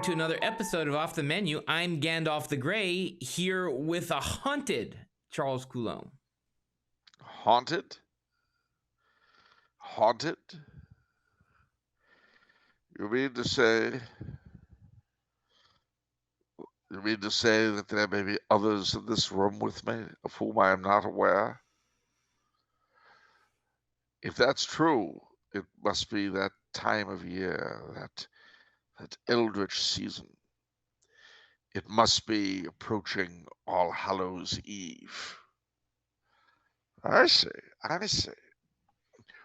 welcome to another episode of Off the Menu. I'm Gandalf the Grey, here with a haunted Charles Coulombe. Haunted? Haunted? You mean to say that there may be others in this room with me, of whom I am not aware? If that's true, it must be that time of year, that eldritch season. It must be approaching All Hallows Eve. I see.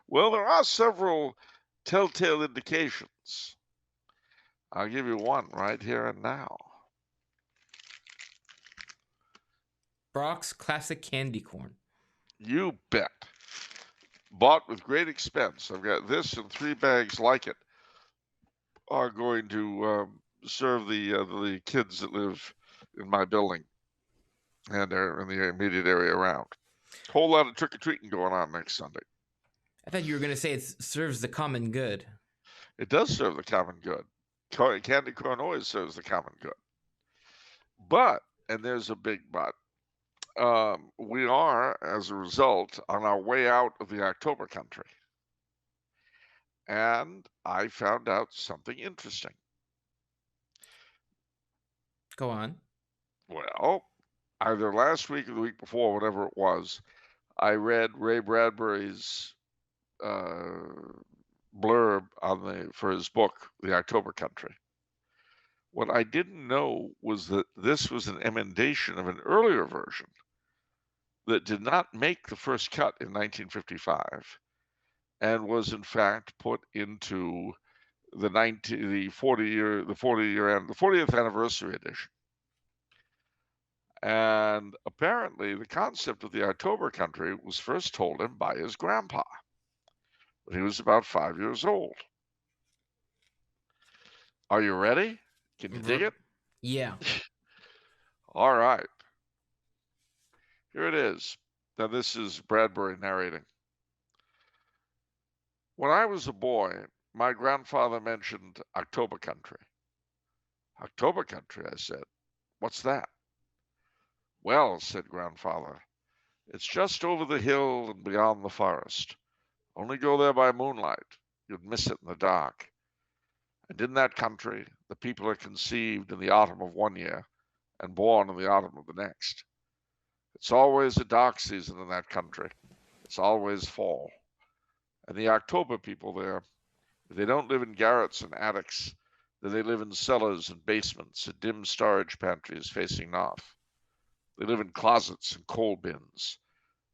Well, there are several telltale indications. I'll give you one right here and now. Brock's Classic Candy Corn. You bet. Bought with great expense. I've got this and 3 bags like it. Are going to serve the kids that live in my building and are in the immediate area around. Whole lot of trick-or-treating going on next Sunday. I thought you were going to say it serves the common good. It does serve the common good. Candy corn always serves the common good. But, and there's a big but, we are, as a result, on our way out of the October country. And I found out something interesting. Go on. Well, either last week or the week before, whatever it was, I read Ray Bradbury's blurb for his book, The October Country. What I didn't know was that this was an emendation of an earlier version that did not make the first cut in 1955 and was in fact put into the 40th anniversary edition. And apparently the concept of the October Country was first told him by his grandpa when he was about 5 years old. Are you ready? Can you dig it? Yeah. All right. Here it is. Now this is Bradbury narrating. When I was a boy, my grandfather mentioned October Country. October Country, I said. What's that? Well, said grandfather, it's just over the hill and beyond the forest. Only go there by moonlight. You'd miss it in the dark. And in that country, the people are conceived in the autumn of one year and born in the autumn of the next. It's always a dark season in that country. It's always fall. And the October people there, they don't live in garrets and attics. They live in cellars and basements and dim storage pantries facing north. They live in closets and coal bins.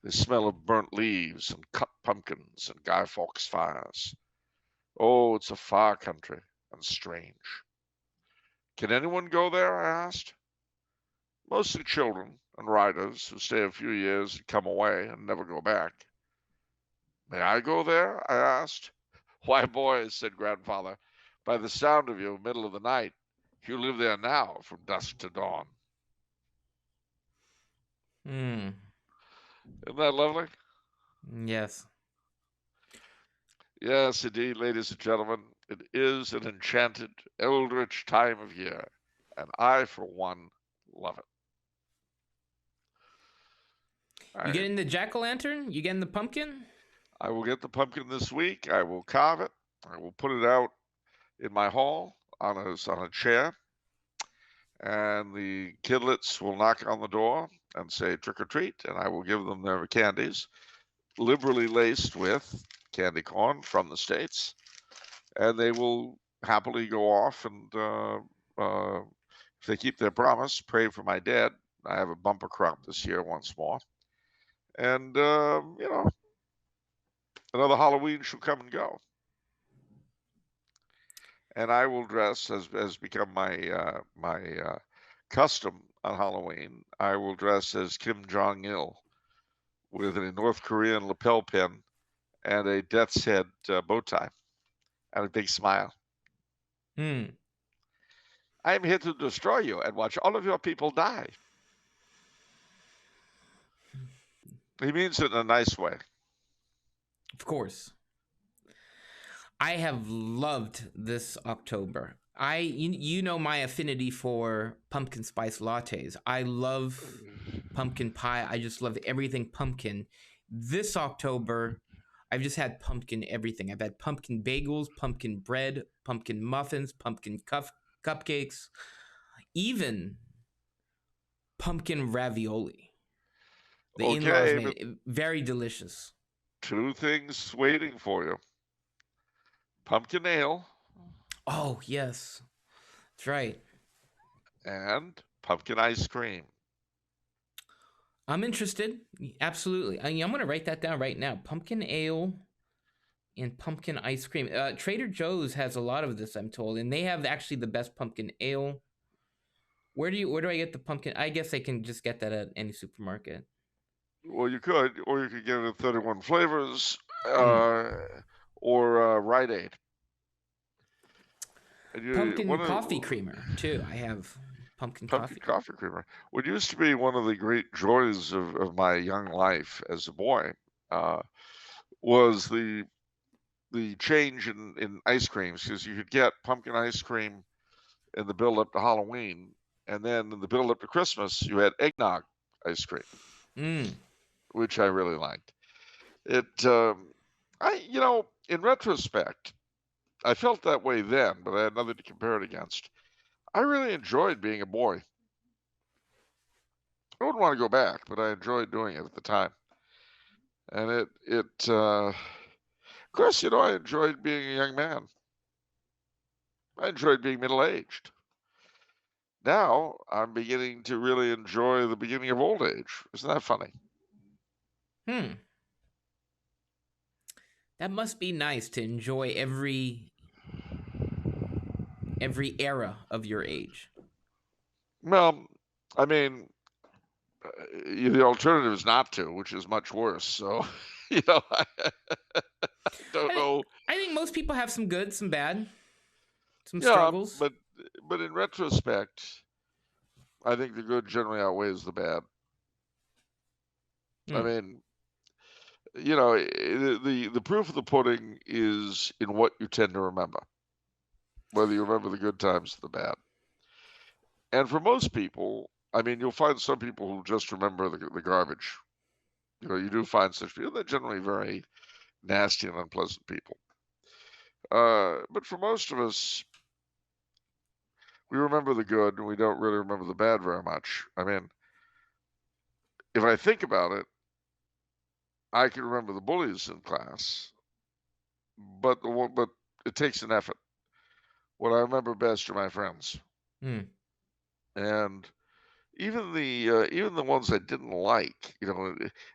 They smell of burnt leaves and cut pumpkins and Guy Fawkes fires. Oh, it's a far country and strange. Can anyone go there? I asked. Mostly children and riders who stay a few years and come away and never go back. May I go there? I asked. Why, boy, said grandfather, by the sound of you, middle of the night, you live there now from dusk to dawn. Isn't that lovely? Yes. Yes, indeed, ladies and gentlemen, it is an enchanted, eldritch time of year, and I, for one, love it. You getting the jack-o'-lantern? You getting the pumpkin? I will get the pumpkin this week. I will carve it. I will put it out in my hall on a chair, and the kidlets will knock on the door and say trick or treat, and I will give them their candies, liberally laced with candy corn from the States, and they will happily go off and, if they keep their promise, pray for my dad. I have a bumper crop this year once more. And, another Halloween shall come and go. And I will dress, as become my custom on Halloween, I will dress as Kim Jong-il with a North Korean lapel pin and a death's head bow tie and a big smile. I am here to destroy you and watch all of your people die. He means it in a nice way. Of course. I have loved this October. You know my affinity for pumpkin spice lattes. I love pumpkin pie. I just love everything pumpkin. This October, I've just had pumpkin everything. I've had pumpkin bagels, pumpkin bread, pumpkin muffins, pumpkin cupcakes, even pumpkin ravioli. The in-laws Okay, made but it very delicious. 2 things waiting for you. Pumpkin ale Oh, yes. That's right. and pumpkin ice cream. I'm interested. Absolutely. I'm going to write that down right now. Pumpkin ale and pumpkin ice cream. Trader Joe's has a lot of this, I'm told, and they have actually the best pumpkin ale. Where do I get the pumpkin? I guess I can just get that at any supermarket. Well, you could, or you could get it at 31 Flavors Mm. or Rite Aid. And Pumpkin coffee creamer too. I have pumpkin pumpkin coffee. coffee creamer. What used to be one of the great joys of my young life as a boy was the change in ice creams, because you could get pumpkin ice cream in the build up to Halloween, and then in the build up to Christmas, you had eggnog ice cream, Mm. which I really liked. It, in retrospect, I felt that way then, but I had nothing to compare it against. I really enjoyed being a boy. I wouldn't want to go back, but I enjoyed doing it at the time. And of course, I enjoyed being a young man. I enjoyed being middle-aged. Now I'm beginning to really enjoy the beginning of old age. Isn't that funny? Hmm. That must be nice to enjoy every era of your age. Well, I mean, the alternative is not to, which is much worse. So, I don't know. I think most people have some good, some bad, some Yeah, struggles. but in retrospect, I think the good generally outweighs the bad. I Hmm. mean, the proof of the pudding is in what you tend to remember, whether you remember the good times or the bad. And for most people, I mean, you'll find some people who just remember the garbage. You do find such people. They're generally very nasty and unpleasant people. But for most of us, we remember the good and we don't really remember the bad very much. I mean, if I think about it, I can remember the bullies in class, but it takes an effort. What I remember best are my friends, Hmm. and even the ones I didn't like.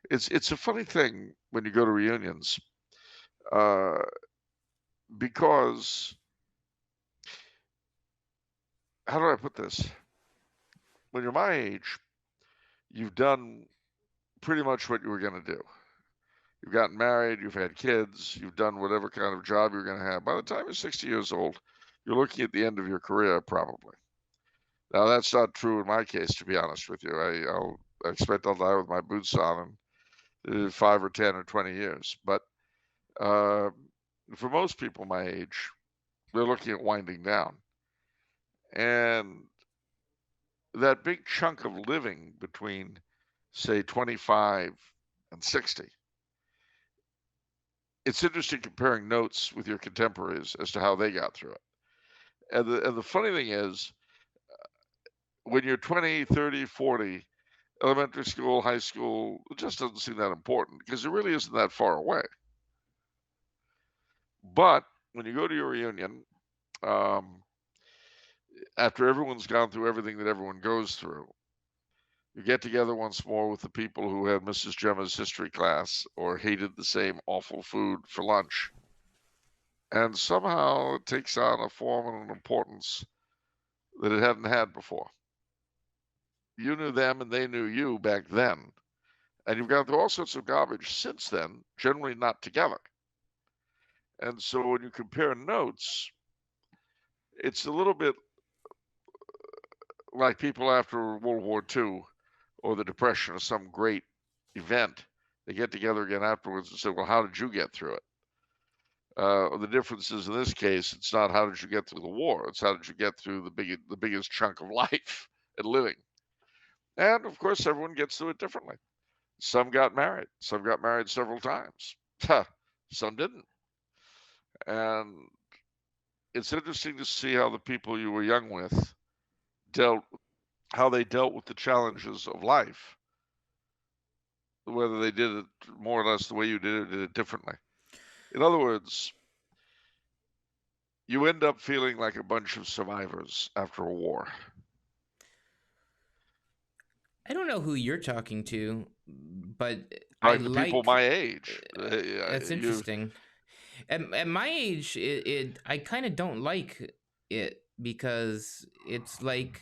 It's a funny thing when you go to reunions, uh, because how do I put this? When you're my age, you've done pretty much what you were going to do. You've gotten married, you've had kids, you've done whatever kind of job you're going to have. By the time you're 60 years old, you're looking at the end of your career, probably. Now, that's not true in my case, to be honest with you. I expect I'll die with my boots on in 5 or 10 or 20 years. But uh, for most people my age, they're looking at winding down. And that big chunk of living between, say, 25 and 60, it's interesting comparing notes with your contemporaries as to how they got through it. And the funny thing is, when you're 20, 30, 40, elementary school, high school, it just doesn't seem that important because it really isn't that far away. But when you go to your reunion, um, after everyone's gone through everything that everyone goes through, you get together once more with the people who had Mrs. Gemma's history class or hated the same awful food for lunch. And somehow it takes on a form and an importance that it hadn't had before. You knew them and they knew you back then. And you've gone through all sorts of garbage since then, generally not together. And so when you compare notes, it's a little bit like people after World War II or the Depression or some great event. They get together again afterwards and say, well, how did you get through it? The difference is, in this case, it's not how did you get through the war. It's how did you get through the biggest chunk of life and living. And of course, everyone gets through it differently. Some got married. Some got married several times. Some didn't. And it's interesting to see how the people you were young with how they dealt with the challenges of life, whether they did it more or less the way you did it differently. In other words, you end up feeling like a bunch of survivors after a war. I don't know who you're talking to, but Like the people my age. That's interesting. At my age, I kind of don't like it because it's like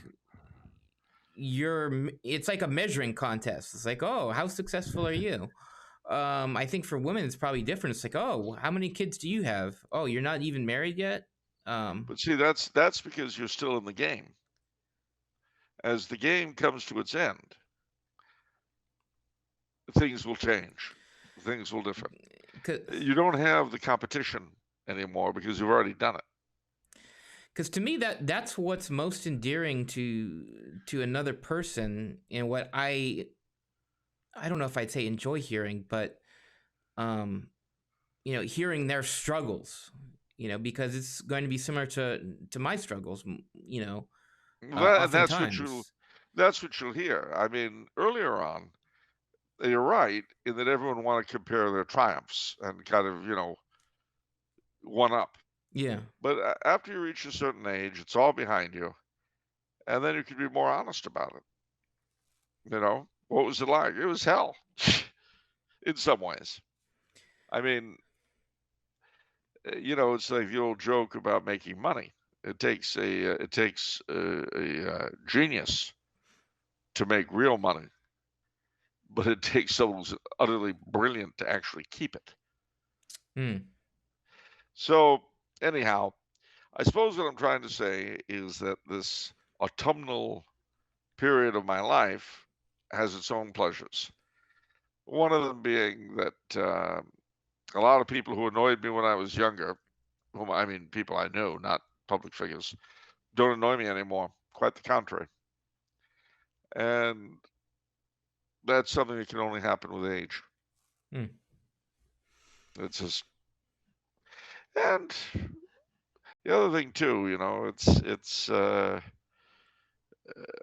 it's like a measuring contest. It's like, oh, how successful are you? I think for women it's probably different. It's like, oh, how many kids do you have? Oh, you're not even married yet. But see, that's because you're still in the game. As the game comes to its end, things will change. Things will differ. You don't have the competition anymore because you've already done it. Because to me, that's what's most endearing to another person, and what I don't know if I'd say enjoy hearing, but hearing their struggles, because it's going to be similar to my struggles, oftentimes. That's what you'll hear. I mean, earlier on, you're right in that everyone want to compare their triumphs and kind of, one up. Yeah. But after you reach a certain age, it's all behind you, and then you can be more honest about it. What was it like? It was hell, in some ways. I mean, it's like the old joke about making money. It takes a genius to make real money, but it takes someone who's utterly brilliant to actually keep it. So anyhow, I suppose what I'm trying to say is that this autumnal period of my life has its own pleasures. One of them being that a lot of people who annoyed me when I was younger, people I knew, not public figures, don't annoy me anymore. Quite the contrary. And that's something that can only happen with age. It's just, and the other thing too,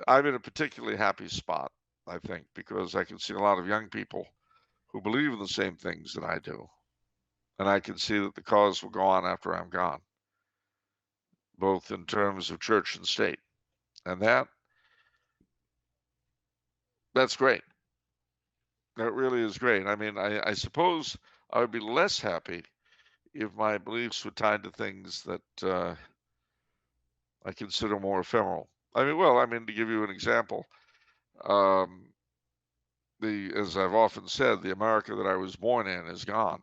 I'm in a particularly happy spot, I think, because I can see a lot of young people who believe in the same things that I do. And I can see that the cause will go on after I'm gone, both in terms of church and state. And that's great. That really is great. I mean, I suppose I would be less happy if my beliefs were tied to things that I consider more ephemeral. To give you an example, as I've often said, the America that I was born in is gone.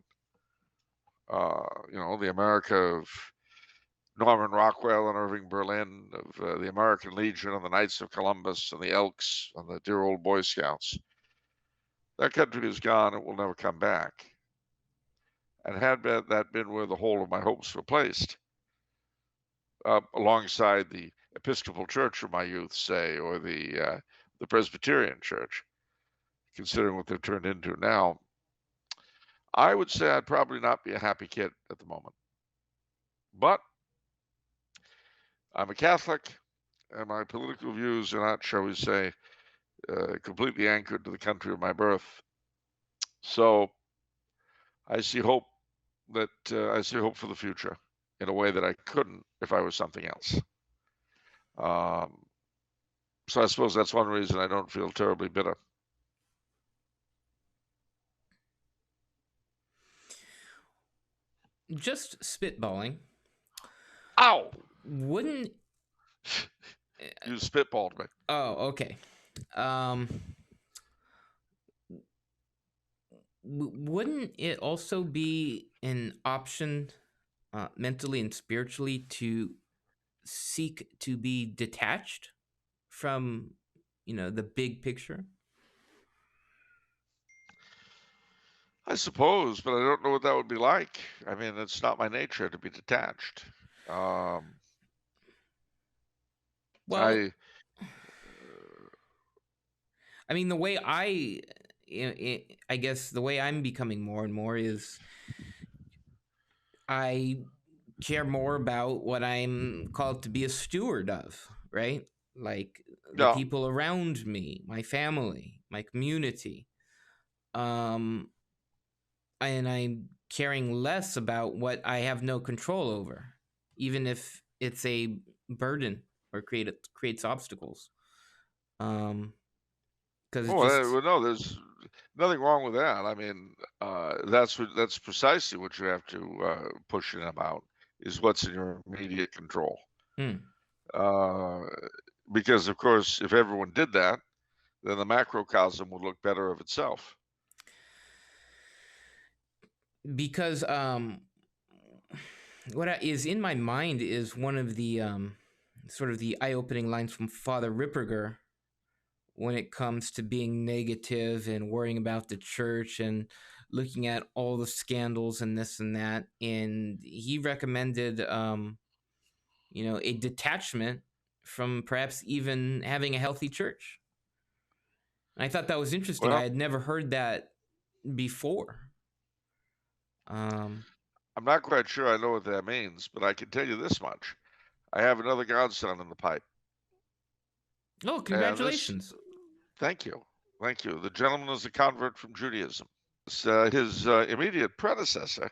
The America of Norman Rockwell and Irving Berlin, of the American Legion and the Knights of Columbus and the Elks and the dear old Boy Scouts. That country is gone. It will never come back. And had that been where the whole of my hopes were placed, alongside the Episcopal Church of my youth, say, or the Presbyterian Church, considering what they've turned into now, I would say I'd probably not be a happy kid at the moment. But I'm a Catholic, and my political views are not, shall we say, completely anchored to the country of my birth. So I see hope for the future in a way that I couldn't if I was something else. So I suppose that's one reason I don't feel terribly bitter. Just spitballing. Ow! Wouldn't you spitballed me? Oh, okay. Wouldn't it also be an option, mentally and spiritually, to seek to be detached from, the big picture? I suppose, but I don't know what that would be like. I mean, it's not my nature to be detached. Well, I I mean, the way I guess the way I'm becoming more and more is I care more about what I'm called to be a steward of, right? Like the no. people around me, my family, my community. Um, and I'm caring less about what I have no control over, even if it's a burden or creates obstacles. Because it Oh, just well, no, there's nothing wrong with that. I mean, that's precisely what you have to push in about is what's in your immediate control. hmm. Uh, because of course, if everyone did that, then the macrocosm would look better of itself. Because what is in my mind is one of the sort of the eye-opening lines from Father Ripperger when it comes to being negative and worrying about the church and looking at all the scandals and this and that. And he recommended, a detachment from perhaps even having a healthy church. And I thought that was interesting. I Well, had never heard that before. Um, I'm not quite sure I know what that means, but I can tell you this much. I have another godson in the pipe. oh, And this, congratulations. thank you. Thank you. The gentleman is a convert from Judaism. His immediate predecessor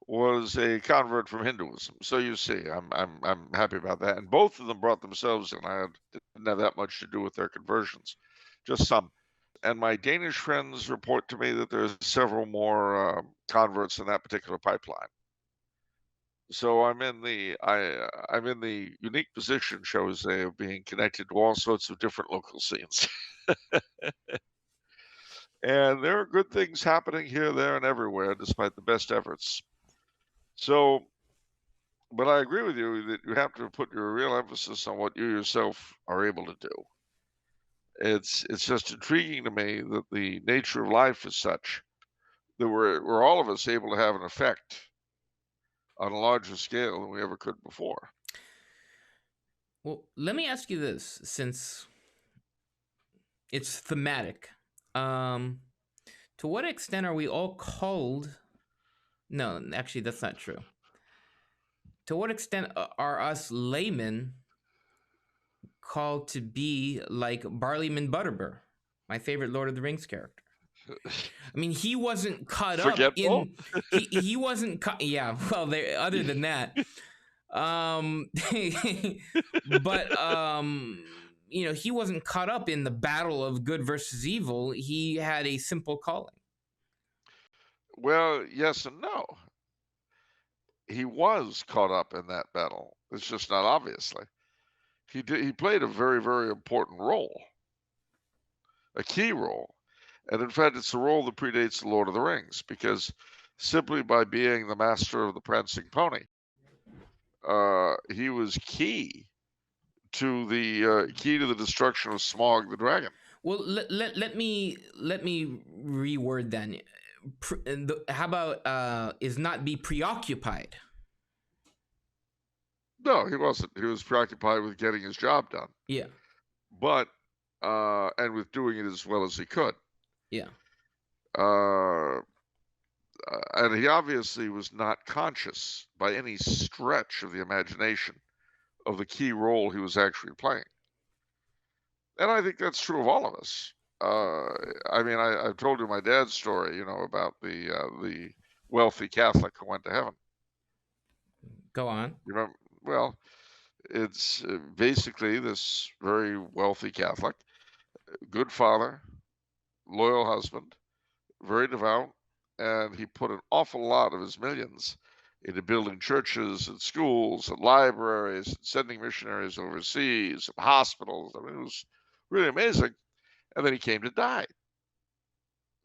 was a convert from Hinduism. So you see, I'm happy about that. And both of them brought themselves in. I didn't have that much to do with their conversions, just some. And my Danish friends report to me that there's several more converts in that particular pipeline. So I'm in the unique position, shall we say, of being connected to all sorts of different local scenes. And there are good things happening here, there, and everywhere, despite the best efforts. So, but I agree with you that you have to put your real emphasis on what you yourself are able to do. It's just intriguing to me that the nature of life is such that we're all of us able to have an effect on a larger scale than we ever could before. Well, let me ask you this, since it's thematic. Um, to what extent are we all called? No, actually, that's not true. To what extent are us laymen called to be like Barleyman Butterbur, my favorite Lord of the Rings character? I mean, he wasn't caught up Forgetful? in he wasn't yeah. Well, other than that, um, but he wasn't caught up in the battle of good versus evil. He had a simple calling. Well, yes and no. He was caught up in that battle. It's just not obviously. He played a very, very important role, a key role. And in fact, it's a role that predates The Lord of the Rings, because simply by being the master of the prancing pony, he was key to the destruction of Smaug the dragon. Well, let me reword then. How about is not be preoccupied? No, he wasn't. He was preoccupied with getting his job done. Yeah. But and with doing it as well as he could. Yeah. And he obviously was not conscious by any stretch of the imagination of the key role he was actually playing. And I think that's true of all of us. I mean, I've told you my dad's story, about the wealthy Catholic who went to heaven. Go on. You remember? Well, it's basically this very wealthy Catholic, good father, loyal husband, very devout, and he put an awful lot of his millions into building churches and schools and libraries and sending missionaries overseas and hospitals. I mean, it was really amazing. And then he came to die.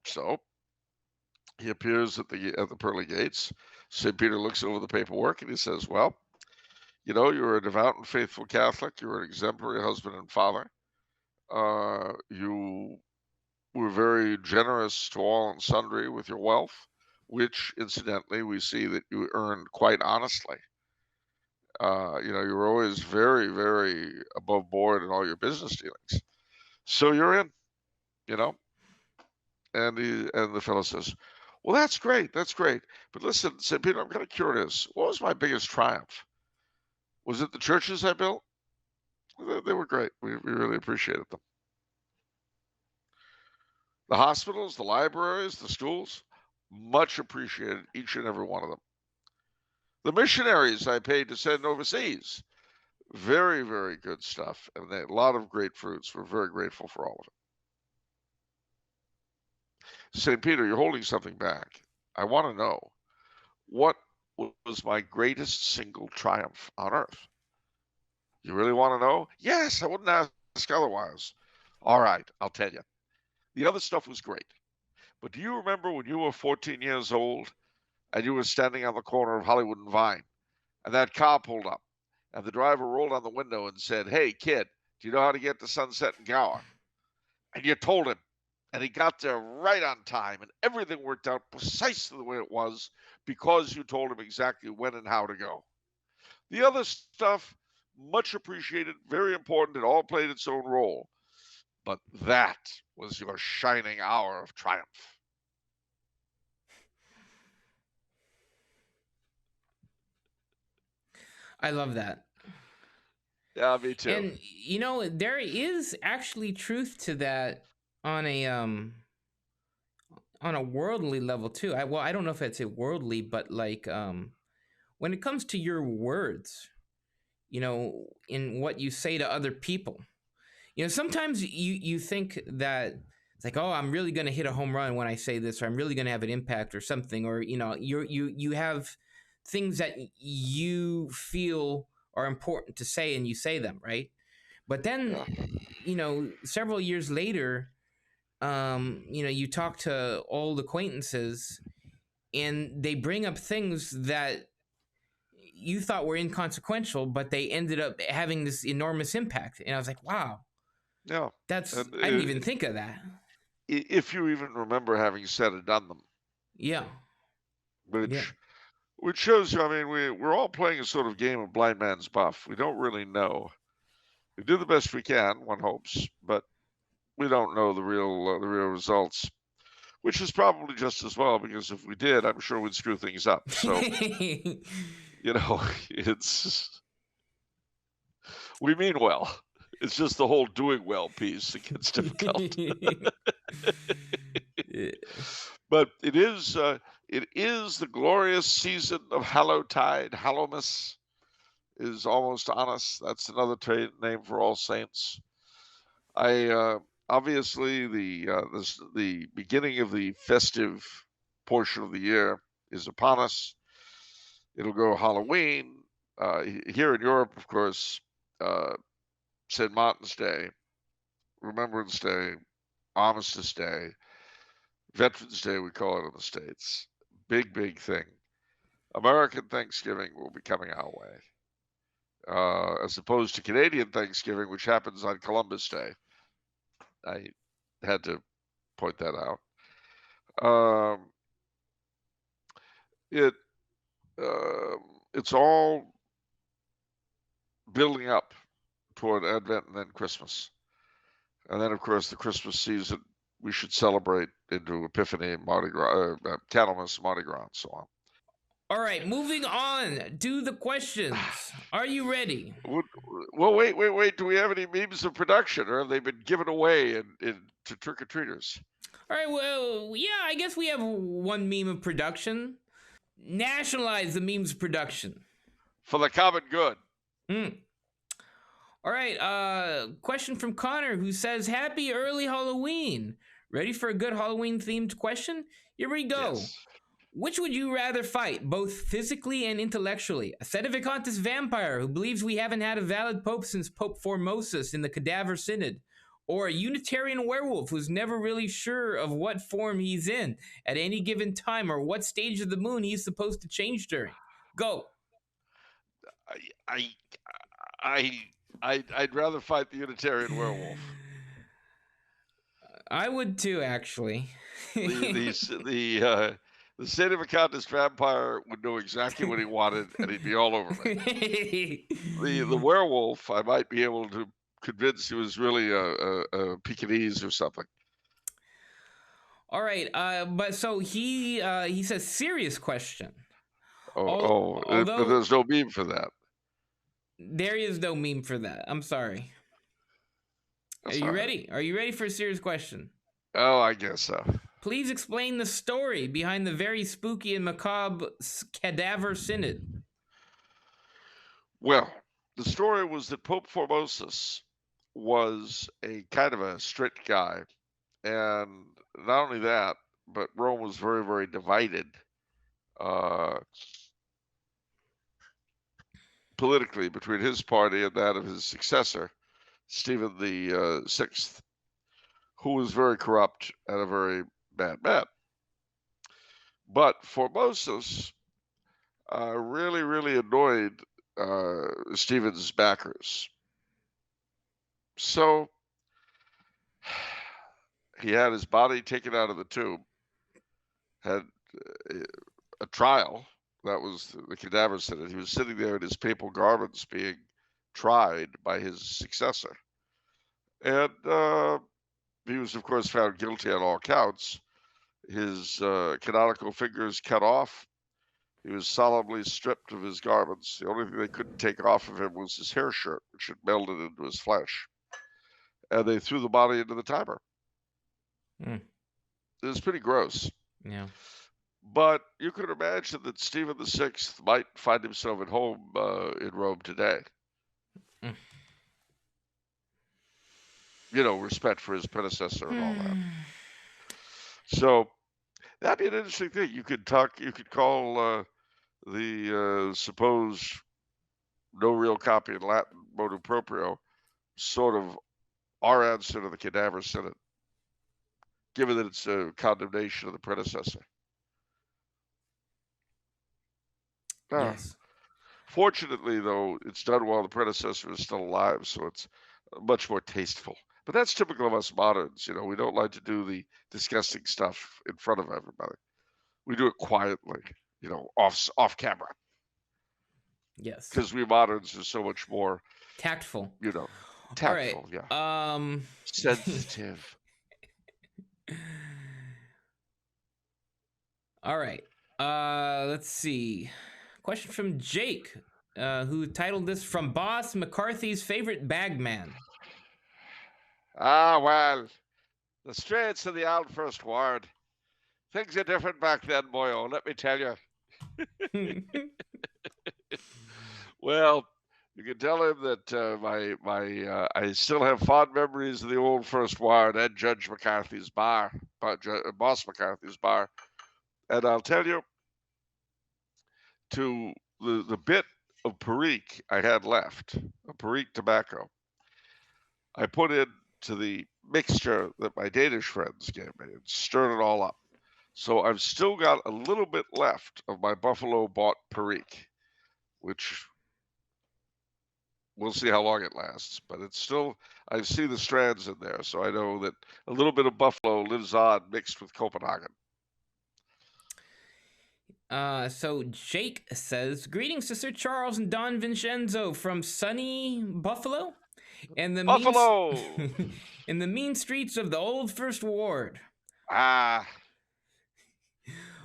So he appears at the pearly gates. St. Peter looks over the paperwork and he says, "Well, you're a devout and faithful Catholic. You're an exemplary husband and father. You were very generous to all and sundry with your wealth, which, incidentally, we see that you earned quite honestly. You were always very, very above board in all your business dealings. So you're in, you know. And the fellow says, "Well, that's great, that's great. But listen, St. Peter, I'm kind of curious. What was my biggest triumph? Was it the churches I built? They were great. We really appreciated them. The hospitals, the libraries, the schools, much appreciated, each and every one of them. The missionaries I paid to send overseas, very, very good stuff, and a lot of great fruits. We're very grateful for all of it. St. Peter, you're holding something back. I want to know, what was my greatest single triumph on earth? You really want to know? Yes, I wouldn't ask otherwise. All right, I'll tell you. The other stuff was great. But do you remember when you were 14 years old and you were standing on the corner of Hollywood and Vine, and that car pulled up, and the driver rolled down the window and said, "Hey, kid, do you know how to get to Sunset and Gower?" And you told him, and he got there right on time, and everything worked out precisely the way it was because you told him exactly when and how to go. The other stuff, much appreciated, very important, it all played its own role. But that was your shining hour of triumph. I love that. Yeah, me too. And there is actually truth to that on a worldly level too. I don't know if I'd say worldly, but like when it comes to your words, in what you say to other people, sometimes you think that it's like, oh, I'm really going to hit a home run when I say this, or I'm really going to have an impact or something, or you have things that you feel are important to say and you say them, right? But then, several years later, you talk to old acquaintances and they bring up things that you thought were inconsequential, but they ended up having this enormous impact. And I was like, wow, Yeah. I didn't even think of that. If you even remember having said and done them. Yeah. Which shows you, I mean, we're all playing a sort of game of blind man's buff. We don't really know. We do the best we can, one hopes, but we don't know the real results, which is probably just as well, because if we did, I'm sure we'd screw things up. So, we mean well. It's just the whole doing well piece that gets difficult. But it is the glorious season of Hallowtide. Hallowmas is almost on us. That's another name for All Saints. Obviously the beginning of the festive portion of the year is upon us. It'll go Halloween. Here in Europe, of course, St. Martin's Day, Remembrance Day, Armistice Day, Veterans Day, we call it in the States. Big, big thing. American Thanksgiving will be coming our way, as opposed to Canadian Thanksgiving, which happens on Columbus Day. I had to point that out. It's all building up toward Advent and then Christmas. And then, of course, the Christmas season, we should celebrate into Epiphany, Mardi Gras, Candlemas, Mardi Gras, and so on. All right, moving on. Do the questions. Are you ready? Well, wait. Do we have any memes of production, or have they been given away to trick-or-treaters? All right, well, yeah, I guess we have one meme of production. Nationalize the memes of production. For the common good. All right, question from Connor, who says, Happy early Halloween. Ready for a good Halloween-themed question? Here we go. Yes. Which would you rather fight, both physically and intellectually? A Sedevacantis vampire who believes we haven't had a valid pope since Pope Formosus in the Cadaver Synod? Or a Unitarian werewolf who's never really sure of what form he's in at any given time or what stage of the moon he's supposed to change during? Go. I'd rather fight the Unitarian werewolf. I would too, actually. The state of a Countess vampire would know exactly what he wanted, and he'd be all over me. The werewolf, I might be able to convince he was really a Pekingese or something. All right, but so he says serious question. But there's no meme for that. There is no meme for that. I'm sorry. Are you ready? Are you ready for a serious question? Oh, I guess so. Please explain the story behind the very spooky and macabre Cadaver Synod. Well, the story was that Pope Formosus was a kind of a strict guy. And not only that, but Rome was very, very divided politically between his party and that of his successor, Stephen the Sixth, who was very corrupt and a very bad man. But Formosus really, really annoyed Stephen's backers. So he had his body taken out of the tomb, had a trial. That was the Cadaver Synod. He was sitting there in his papal garments being tried by his successor. And he was, of course, found guilty on all counts. His canonical fingers cut off. He was solemnly stripped of his garments. The only thing they couldn't take off of him was his hair shirt, which had melted into his flesh. And they threw the body into the Tiber. It was pretty gross. Yeah. But you could imagine that Stephen the Sixth might find himself at home in Rome today. You know, respect for his predecessor and all that. So that'd be an interesting thing. You could call the supposed no real copy in Latin motu proprio sort of our answer to the Cadaver Synod, given that it's a condemnation of the predecessor. Yes. Fortunately, though, it's done while the predecessor is still alive, so it's much more tasteful. But that's typical of us moderns. You know, we don't like to do the disgusting stuff in front of everybody. We do it quietly, you know, off camera. Yes. Because we moderns are so much more tactful. You know, tactful. All right. Yeah. Sensitive. All right. Let's see. Question from Jake, who titled this "From Boss McCarthy's Favorite Bagman." Well, the streets of the old First Ward. Things are different back then, boyo, let me tell you. Well, you can tell him that I still have fond memories of the old First Ward and Judge McCarthy's bar, Boss McCarthy's bar. And I'll tell you, to the bit of Perique I had left, of Perique tobacco, I put into the mixture that my Danish friends gave me and stirred it all up. So I've still got a little bit left of my Buffalo bought Perique, which we'll see how long it lasts, but it's still, I see the strands in there, so I know that a little bit of Buffalo lives on mixed with Copenhagen. So Jake says, "Greetings to Sir Charles and Don Vincenzo from sunny Buffalo, and the Buffalo in the mean streets of the old First Ward.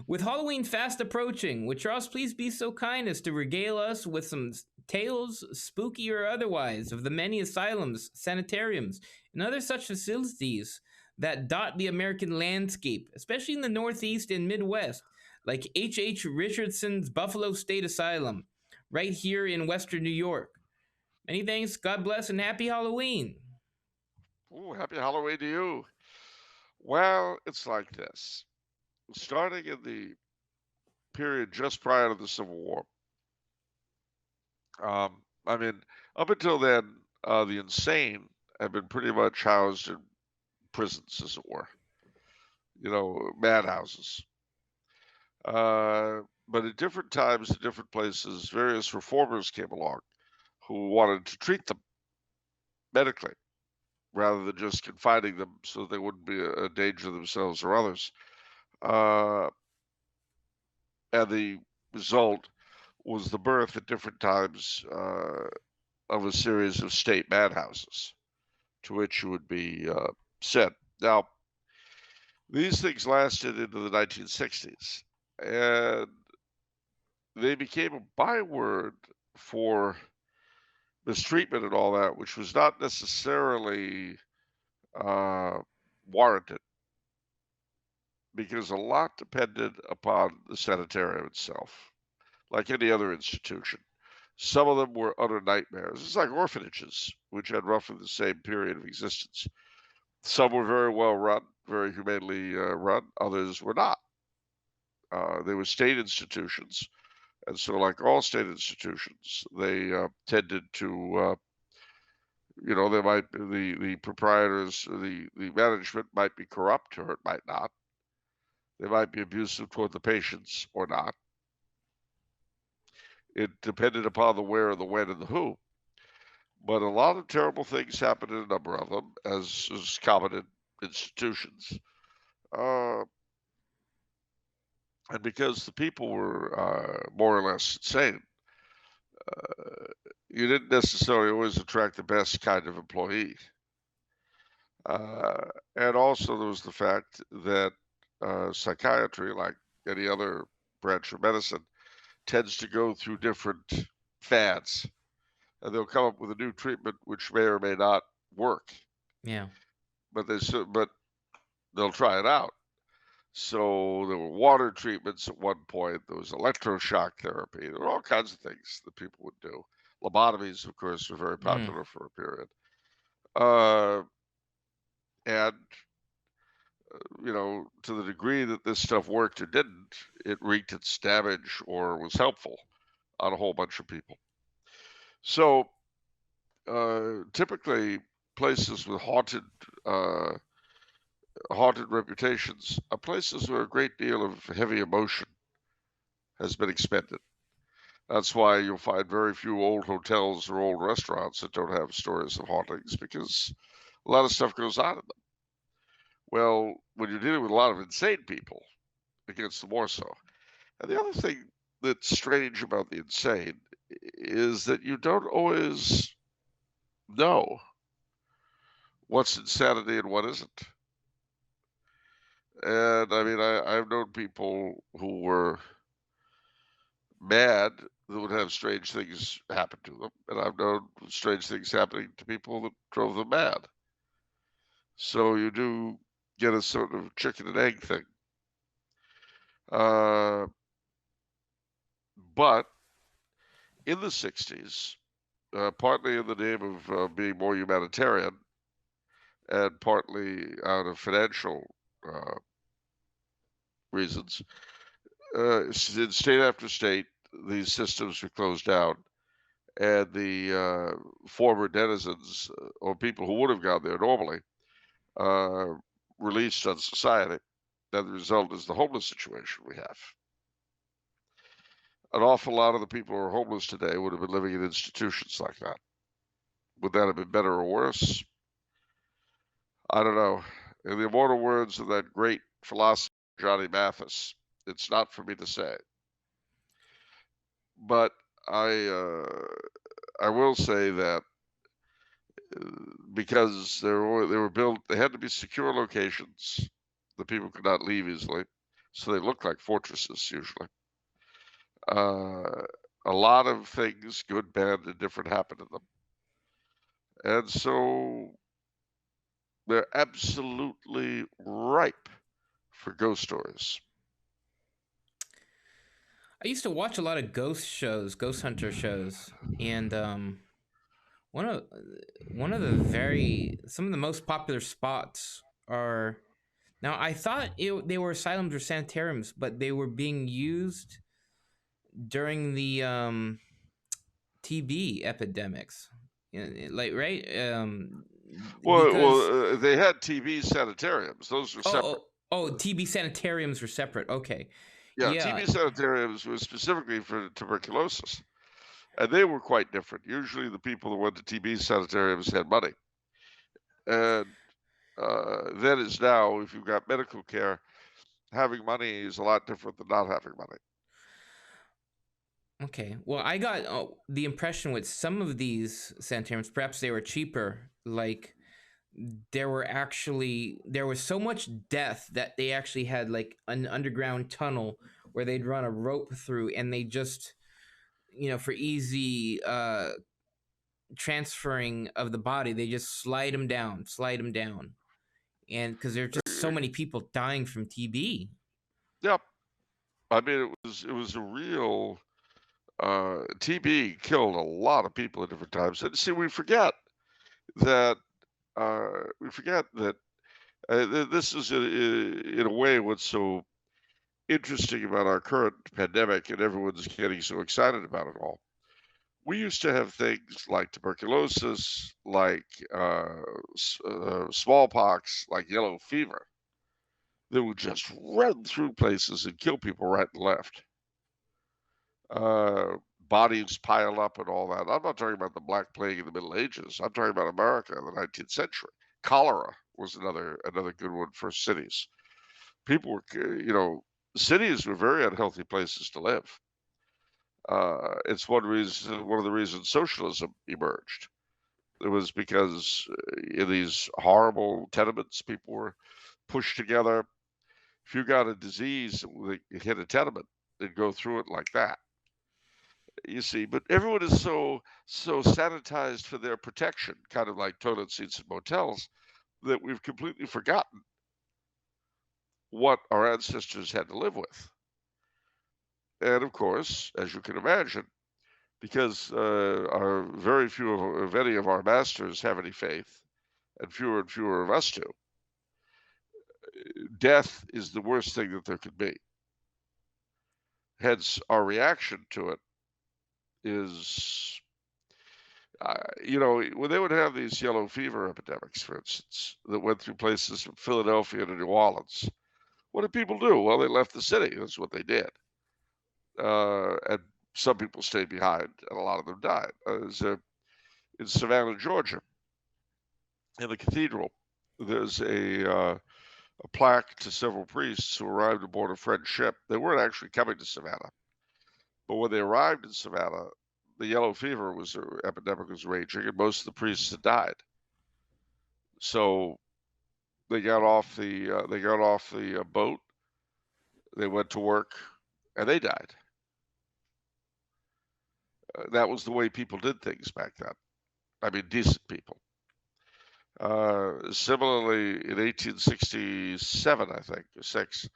With Halloween fast approaching, would Charles please be so kind as to regale us with some tales, spooky or otherwise, of the many asylums, sanitariums, and other such facilities that dot the American landscape, especially in the Northeast and Midwest, like H.H. Richardson's Buffalo State Asylum, right here in Western New York. Many thanks, God bless, and happy Halloween." Ooh, happy Halloween to you. Well, it's like this. Starting in the period just prior to the Civil War, I mean, up until then, the insane have been pretty much housed in prisons, as it were. You know, madhouses. But at different times, at different places, various reformers came along who wanted to treat them medically rather than just confining them so they wouldn't be a danger to themselves or others. And the result was the birth at different times of a series of state madhouses to which you would be sent. Now, these things lasted into the 1960s, and they became a byword for mistreatment and all that, which was not necessarily warranted, because a lot depended upon the sanitarium itself, like any other institution. Some of them were utter nightmares. It's like orphanages, which had roughly the same period of existence. Some were very well run, very humanely run. Others were not. They were state institutions, and so, like all state institutions, they tended to, they might the proprietors, the management might be corrupt, or it might not. They might be abusive toward the patients or not. It depended upon the where, the when, and the who. But a lot of terrible things happened in a number of them, as is common in institutions. And because the people were more or less insane, you didn't necessarily always attract the best kind of employee. And also there was the fact that psychiatry, like any other branch of medicine, tends to go through different fads, and they'll come up with a new treatment which may or may not work. Yeah. But they'll try it out. So there were water treatments at one point. There was electroshock therapy. There were all kinds of things that people would do. Lobotomies, of course, were very popular for a period. And to the degree that this stuff worked or didn't, it wreaked its damage or was helpful on a whole bunch of people. So typically, places with haunted reputations are places where a great deal of heavy emotion has been expended. That's why you'll find very few old hotels or old restaurants that don't have stories of hauntings, because a lot of stuff goes on in them. Well, when you're dealing with a lot of insane people, it gets more so. And the other thing that's strange about the insane is that you don't always know what's insanity and what isn't. And I mean, I've known people who were mad that would have strange things happen to them, and I've known strange things happening to people that drove them mad. So you do get a sort of chicken and egg thing. But in the 60s, partly in the name of being more humanitarian, and partly out of financial reasons, in state after state, these systems were closed down, and the former denizens, or people who would have gone there normally, released on society. And the result is the homeless situation we have. An awful lot of the people who are homeless today would have been living in institutions like that. Would that have been better or worse? I don't know. In the immortal words of that great philosopher, Johnny Mathis, it's not for me to say. But I will say that because they were built, they had to be secure locations. The people could not leave easily, so they looked like fortresses usually. A lot of things, good, bad, and different, happened in them, and so they're absolutely ripe for ghost stories. I used to watch a lot of ghost shows, ghost hunter shows, and one of some of the most popular spots are, now I thought they were asylums or sanitariums, but they were being used during the TB epidemics, like, right? Well, they had TB sanitariums. Those were separate. TB sanitariums were separate. Okay. Yeah, TB sanitariums were specifically for tuberculosis, and they were quite different. Usually the people that went to TB sanitariums had money. And then as now, if you've got medical care, having money is a lot different than not having money. Okay. Well, I got the impression with some of these sanitariums, perhaps they were cheaper. Like there was so much death that they actually had like an underground tunnel where they'd run a rope through, and they just, for easy transferring of the body, they just slide them down, and because there's just so many people dying from TB. Yep. I mean, it was a real TB killed a lot of people at different times. And see, that we forget that this is in a way what's so interesting about our current pandemic, and everyone's getting so excited about it all. We used to have things like tuberculosis, like smallpox, like yellow fever, that would just run through places and kill people right and left. Bodies pile up and all that. I'm not talking about the Black Plague in the Middle Ages. I'm talking about America in the 19th century. Cholera was another good one for cities. People were, cities were very unhealthy places to live. It's one of the reasons socialism emerged. It was because in these horrible tenements, people were pushed together. If you got a disease that hit a tenement, they'd go through it like that. You see, but everyone is so sanitized for their protection, kind of like toilet seats in motels, that we've completely forgotten what our ancestors had to live with. And of course, as you can imagine, because very few of any of our masters have any faith, and fewer of us do, death is the worst thing that there could be. Hence, our reaction to it is, when they would have these yellow fever epidemics, for instance, that went through places from Philadelphia to New Orleans, what did people do? Well, they left the city. That's what they did. And some people stayed behind, and a lot of them died. In Savannah, Georgia, in the cathedral, there's a plaque to several priests who arrived aboard a French ship. They weren't actually coming to Savannah, but when they arrived in Savannah, the yellow fever epidemic was raging, and most of the priests had died. So they got off the boat. They went to work, and they died. That was the way people did things back then. I mean, decent people. Similarly, in 1867, I think, or six,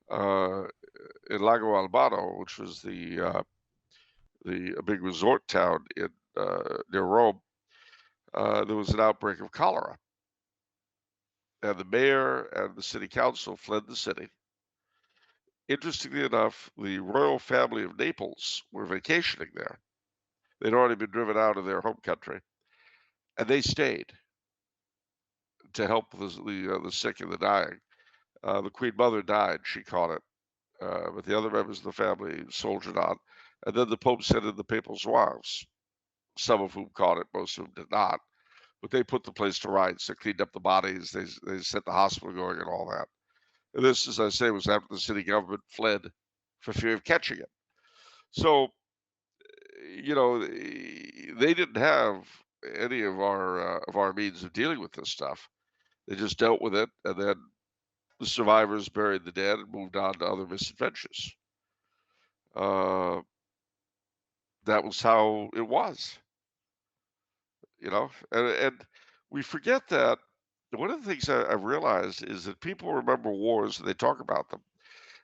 in Lago Albano, which was the big resort town near Rome, there was an outbreak of cholera, and the mayor and the city council fled the city. Interestingly enough, the royal family of Naples were vacationing there. They'd already been driven out of their home country, and they stayed to help the sick and the dying. The Queen Mother died; she caught it, but the other members of the family soldiered on. And then the Pope sent in the papal zouaves, some of whom caught it, most of them did not. But they put the place to rights. They cleaned up the bodies. They set the hospital going and all that. And this, as I say, was after the city government fled for fear of catching it. So, they didn't have any of our means of dealing with this stuff. They just dealt with it, and then the survivors buried the dead and moved on to other misadventures. That was how it was, and we forget that. One of the things I've realized is that people remember wars and they talk about them.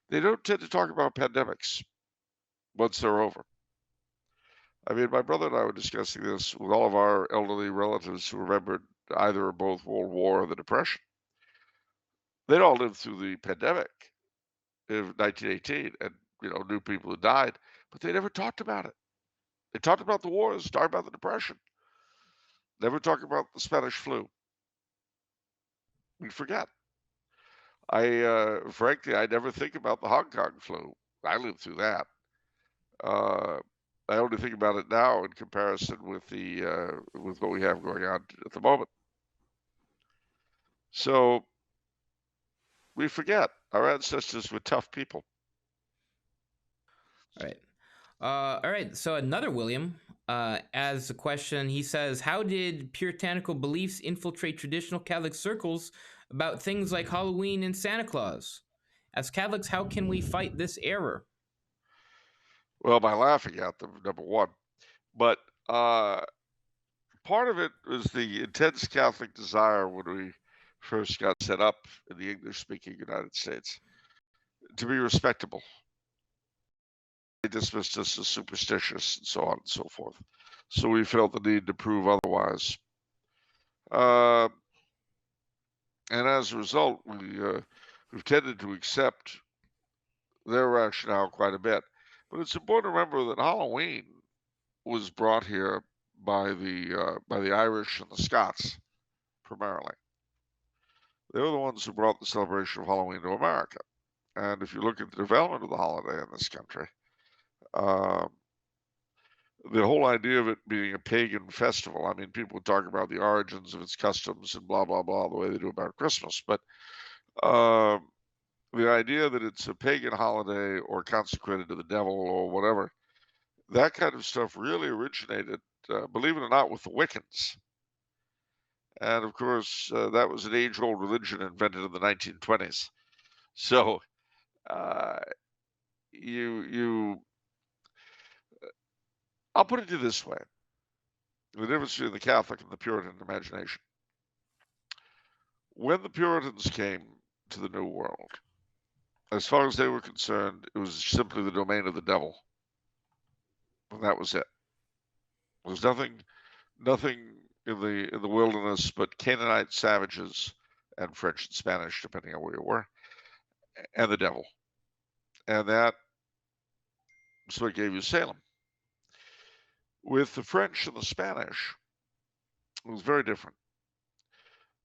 They don't tend to talk about pandemics once they're over. I mean, my brother and I were discussing this with all of our elderly relatives who remembered either or both World War or the Depression. They'd all lived through the pandemic of 1918 and, knew people who died, but they never talked about it. They talked about the wars, talked about the Depression, never talked about the Spanish flu. We forget. Frankly, I never think about the Hong Kong flu. I lived through that. I only think about it now in comparison with with what we have going on at the moment. So we forget our ancestors were tough people. All right. All right. So another William, as a question, he says, how did puritanical beliefs infiltrate traditional Catholic circles about things like Halloween and Santa Claus? As Catholics, how can we fight this error? Well, by laughing at them, number one. But part of it was the intense Catholic desire when we first got set up in the English-speaking United States to be respectable. They dismissed us as superstitious and so on and so forth. So we felt the need to prove otherwise. And as a result, we've tended to accept their rationale quite a bit. But it's important to remember that Halloween was brought here by the Irish and the Scots primarily. They were the ones who brought the celebration of Halloween to America. And if you look at the development of the holiday in this country, the whole idea of it being a pagan festival, I mean, people talk about the origins of its customs and blah, blah, blah, the way they do about Christmas. But the idea that it's a pagan holiday or consecrated to the devil or whatever, that kind of stuff really originated, believe it or not, with the Wiccans. And of course, that was an age-old religion invented in the 1920s. So I'll put it to you this way: the difference between the Catholic and the Puritan imagination. When the Puritans came to the New World, as far as they were concerned, it was simply the domain of the devil, and that was it. There was nothing in the wilderness but Canaanite savages and French and Spanish, depending on where you were, and the devil. And that is what gave you Salem. With the French and the Spanish, it was very different.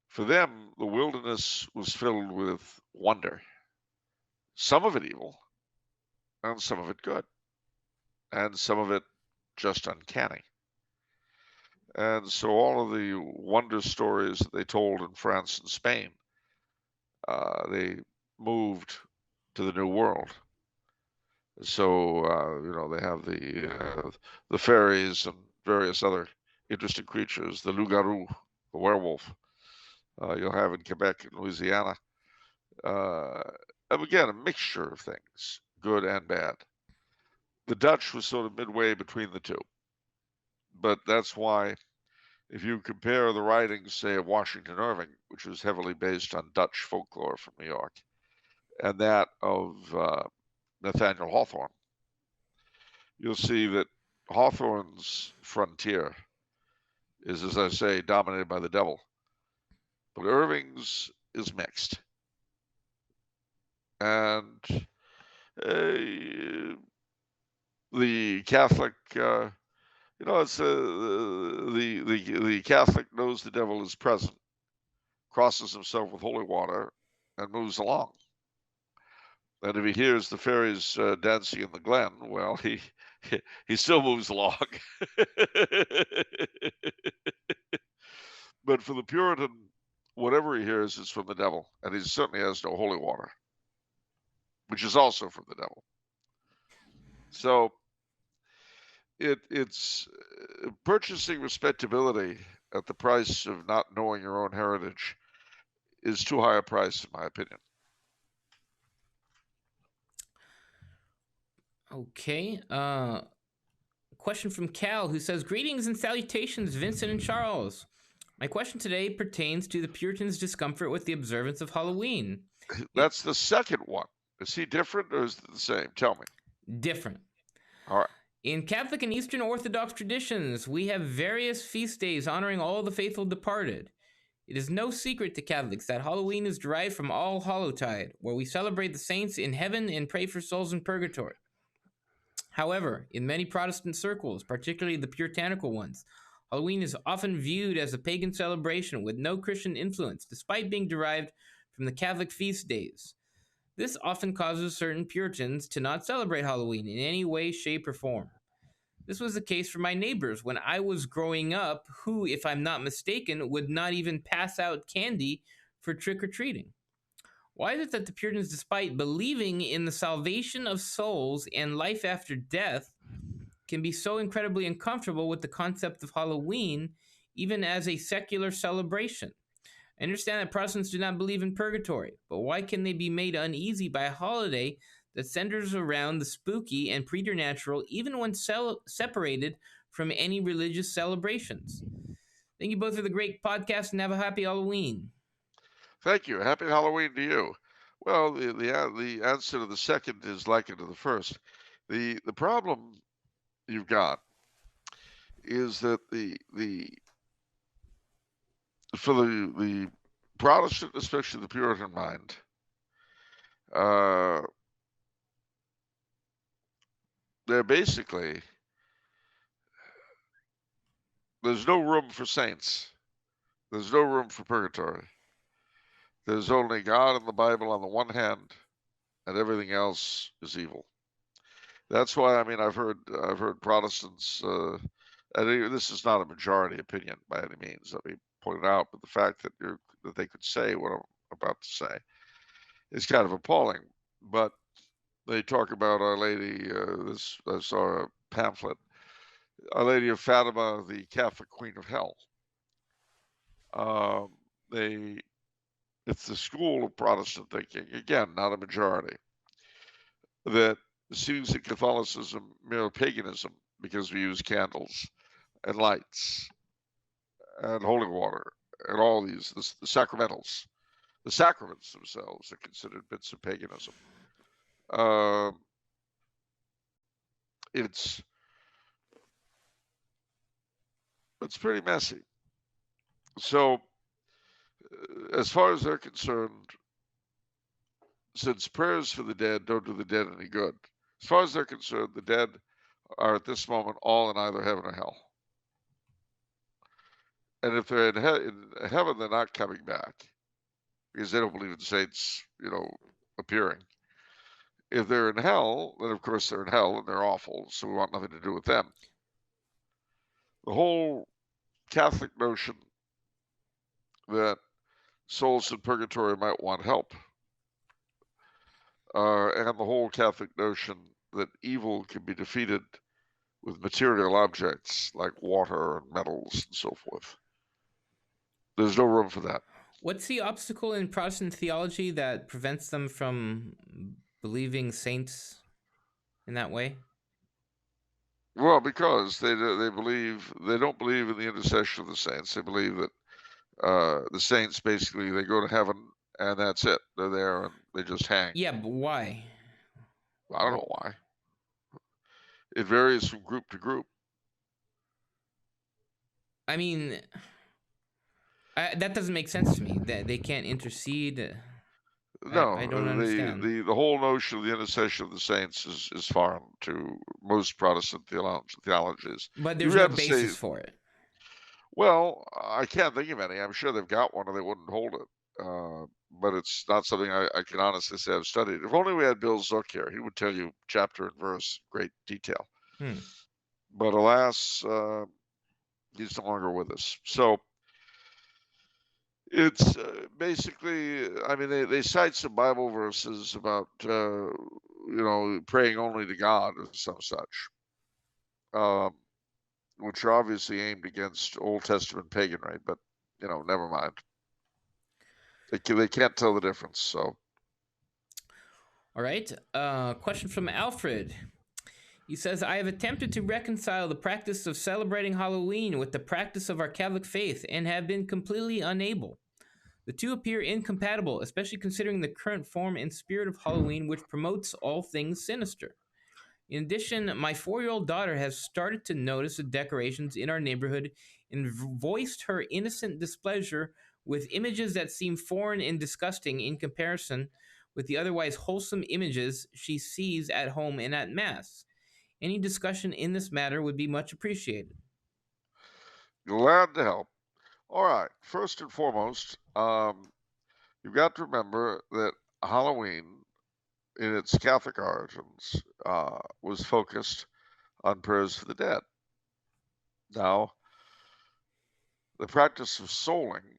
For them, the wilderness was filled with wonder, some of it evil, and some of it good, and some of it just uncanny. And so all of the wonder stories that they told in France and Spain, they moved to the New World. So they have the fairies and various other interesting creatures, the loup-garou, the werewolf. You'll have in Quebec and Louisiana. And again, a mixture of things, good and bad. The Dutch was sort of midway between the two. But that's why, if you compare the writings, say, of Washington Irving, which was heavily based on Dutch folklore from New York, and that of Nathaniel Hawthorne, you'll see that Hawthorne's frontier is, as I say, dominated by the devil. But Irving's is mixed. And the Catholic, it's the Catholic knows the devil is present, crosses himself with holy water, and moves along. And if he hears the fairies dancing in the glen, well, he still moves along. But for the Puritan, whatever he hears is from the devil, and he certainly has no holy water, which is also from the devil. So it's purchasing respectability at the price of not knowing your own heritage is too high a price, in my opinion. Okay. Question from Cal, who says, greetings and salutations, Vincent and Charles. My question today pertains to the Puritans' discomfort with the observance of Halloween. That's the second one. Is he different or is it the same? Tell me. Different. All right. In Catholic and Eastern Orthodox traditions, we have various feast days honoring all the faithful departed. It is no secret to Catholics that Halloween is derived from All Hallowtide, where we celebrate the saints in heaven and pray for souls in purgatory. However, in many Protestant circles, particularly the puritanical ones, Halloween is often viewed as a pagan celebration with no Christian influence, despite being derived from the Catholic feast days. This often causes certain Puritans to not celebrate Halloween in any way, shape, or form. This was the case for my neighbors when I was growing up, who, if I'm not mistaken, would not even pass out candy for trick-or-treating? Why is it that the Puritans, despite believing in the salvation of souls and life after death, can be so incredibly uncomfortable with the concept of Halloween, even as a secular celebration? I understand that Protestants do not believe in purgatory, but why can they be made uneasy by a holiday that centers around the spooky and preternatural, even when separated from any religious celebrations? Thank you both for the great podcast, and have a happy Halloween. Thank you. Happy Halloween to you. Well, the answer to the second is likened to the first. The problem you've got is that for the Protestant, especially the Puritan mind, they're basically, there's no room for saints. There's no room for purgatory. There's only God and the Bible on the one hand, and everything else is evil. That's why, I mean, I've heard Protestants, and this is not a majority opinion by any means, let me point it out, but the fact that they could say what I'm about to say is kind of appalling. But they talk about Our Lady, I saw a pamphlet, Our Lady of Fatima, the Catholic Queen of Hell. It's the school of Protestant thinking, again, not a majority, that sees that Catholicism mere paganism because we use candles and lights and holy water and all these, the sacramentals. The sacraments themselves are considered bits of paganism. It's pretty messy. So, as far as they're concerned, since prayers for the dead don't do the dead any good, as far as they're concerned, the dead are at this moment all in either heaven or hell. And if they're in heaven, they're not coming back because they don't believe in saints, appearing. If they're in hell, then of course they're in hell and they're awful, so we want nothing to do with them. The whole Catholic notion that souls in purgatory might want help, and the whole Catholic notion that evil can be defeated with material objects like water and metals and so forth. There's no room for that. What's the obstacle in Protestant theology that prevents them from believing saints in that way? Well, because they don't believe in the intercession of the saints. They believe that the saints basically, they go to heaven and that's it. They're there and they just hang. Yeah, but why? I don't know why. It varies from group to group. I mean, that doesn't make sense to me. That they can't intercede. No, I don't understand. The whole notion of the intercession of the saints is foreign to most Protestant theologies. But there's no basis for it. Well, I can't think of any. I'm sure they've got one or they wouldn't hold it. But it's not something I can honestly say I've studied. If only we had Bill Zook here, he would tell you chapter and verse, great detail. But alas, he's no longer with us. So it's basically, I mean, they cite some Bible verses about, praying only to God or some such, which are obviously aimed against Old Testament paganry, but, never mind. They can't tell the difference, so. All right. Question from Alfred. He says, I have attempted to reconcile the practice of celebrating Halloween with the practice of our Catholic faith and have been completely unable. The two appear incompatible, especially considering the current form and spirit of Halloween, which promotes all things sinister. In addition, my 4-year-old daughter has started to notice the decorations in our neighborhood and voiced her innocent displeasure with images that seem foreign and disgusting in comparison with the otherwise wholesome images she sees at home and at Mass. Any discussion in this matter would be much appreciated. Glad to help. All right. First and foremost, you've got to remember that Halloween, in its Catholic origins, was focused on prayers for the dead. Now, the practice of souling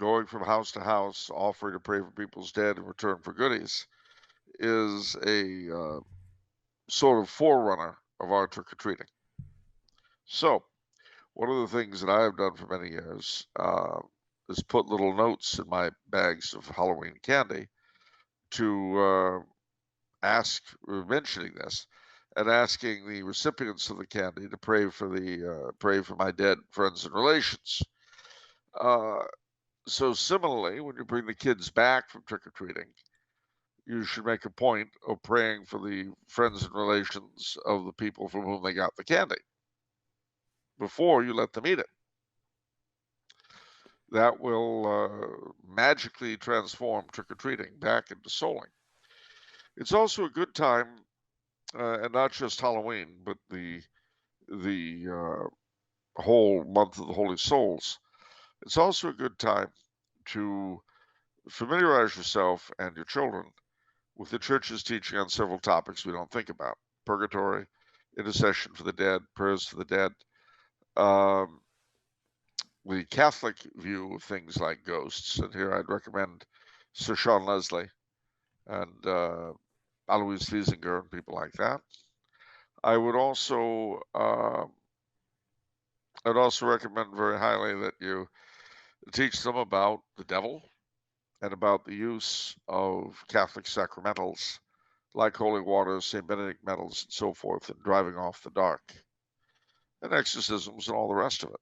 going from house to house, offering to pray for people's dead in return for goodies, is a sort of forerunner of our trick-or-treating. So, one of the things that I have done for many years is put little notes in my bags of Halloween candy to mentioning this, and asking the recipients of the candy to pray for my dead friends and relations. So similarly, when you bring the kids back from trick-or-treating, you should make a point of praying for the friends and relations of the people from whom they got the candy before you let them eat it. That will magically transform trick-or-treating back into souling. It's also a good time, and not just Halloween, but the whole month of the Holy Souls. It's also a good time to familiarize yourself and your children with the Church's teaching on several topics we don't think about: purgatory, intercession for the dead, prayers for the dead, the Catholic view of things like ghosts. And here I'd recommend Sir Sean Leslie and Alois Wiesinger and people like that. I would also I'd also recommend very highly that you teach them about the devil and about the use of Catholic sacramentals like holy water, St. Benedict medals, and so forth, in driving off the dark, and exorcisms and all the rest of it.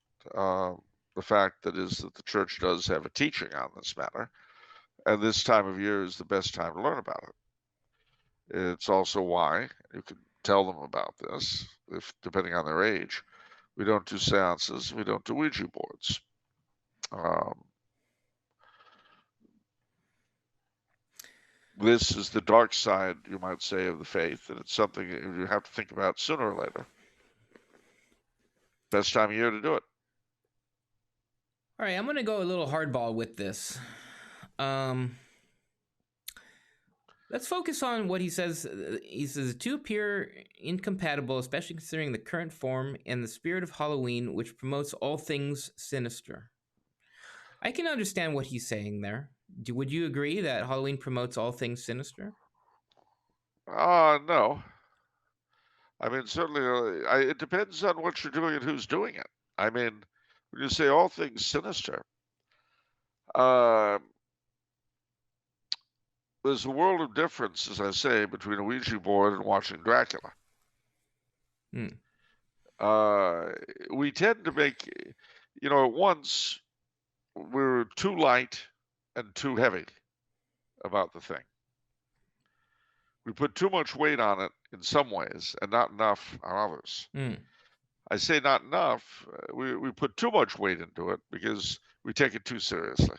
The fact that is that the Church does have a teaching on this matter, and this time of year is the best time to learn about it. It's also why you can tell them about this, if depending on their age. We don't do seances, we don't do Ouija boards. This is the dark side, you might say, of the faith, and it's something that you have to think about sooner or later. Best time of year to do it. All right, I'm going to go a little hardball with this. Let's focus on what he says. He says, to appear incompatible, especially considering the current form and the spirit of Halloween, which promotes all things sinister. I can understand what he's saying there. Would you agree that Halloween promotes all things sinister? No. I mean, certainly, it depends on what you're doing and who's doing it. I mean, when you say all things sinister, there's a world of difference, as I say, between a Ouija board and watching Dracula. We tend to make, at once, we're too light and too heavy about the thing. We put too much weight on it in some ways and not enough on others. I say not enough. We put too much weight into it because we take it too seriously.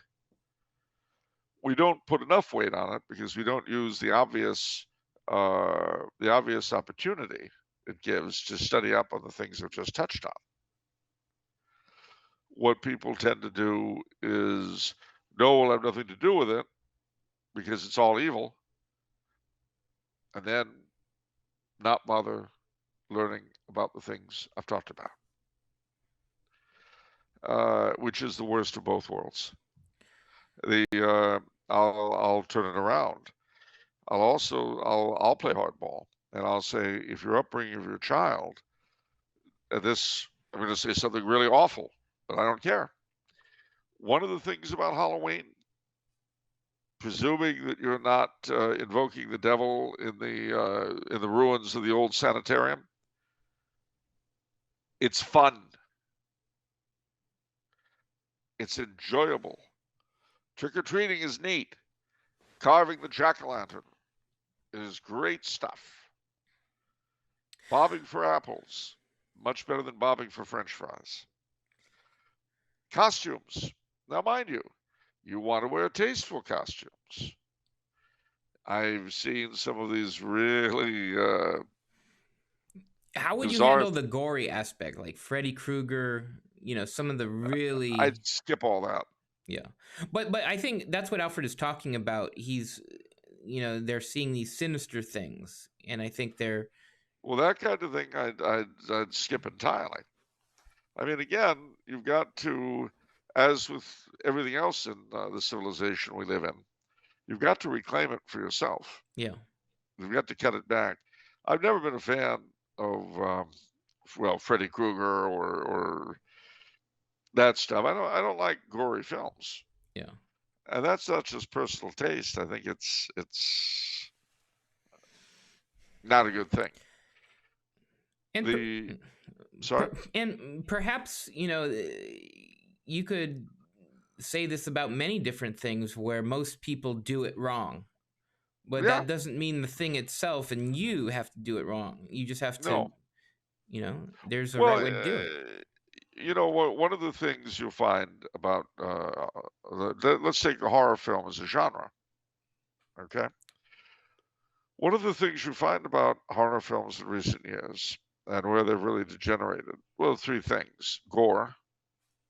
We don't put enough weight on it because we don't use the obvious opportunity it gives to study up on the things we've just touched on. What people tend to do is, no, we'll have nothing to do with it because it's all evil, and then not bother learning about the things I've talked about, which is the worst of both worlds. I'll turn it around. I'll play hardball, and I'll say, if your upbringing of your child, I'm going to say something really awful, but I don't care. One of the things about Halloween, presuming that you're not invoking the devil in the ruins of the old sanitarium, it's fun. It's enjoyable. Trick-or-treating is neat. Carving the jack-o'-lantern is great stuff. Bobbing for apples, much better than bobbing for French fries. Costumes. Now, mind you, you want to wear tasteful costumes. I've seen some of these really how would bizarre... you handle the gory aspect, like Freddy Krueger? Some of the really... I'd skip all that. Yeah, but I think that's what Alfred is talking about. He's, they're seeing these sinister things, and I think they're... Well, that kind of thing I'd skip entirely. I mean, again, you've got to as with everything else in the civilization we live in, you've got to reclaim it for yourself. Yeah. You've got to cut it back. I've never been a fan of, well, Freddy Krueger or that stuff. I don't like gory films. Yeah. And that's not just personal taste. I think it's not a good thing. And sorry? And perhaps, you know, you could say this about many different things where most people do it wrong. But that doesn't mean the thing itself and you have to do it wrong. You just have to, you know, there's a right way to do it. You know, one of the things you'll find about, let's take the horror film as a genre, okay? One of the things you find about horror films in recent years and where they've really degenerated, well, three things: gore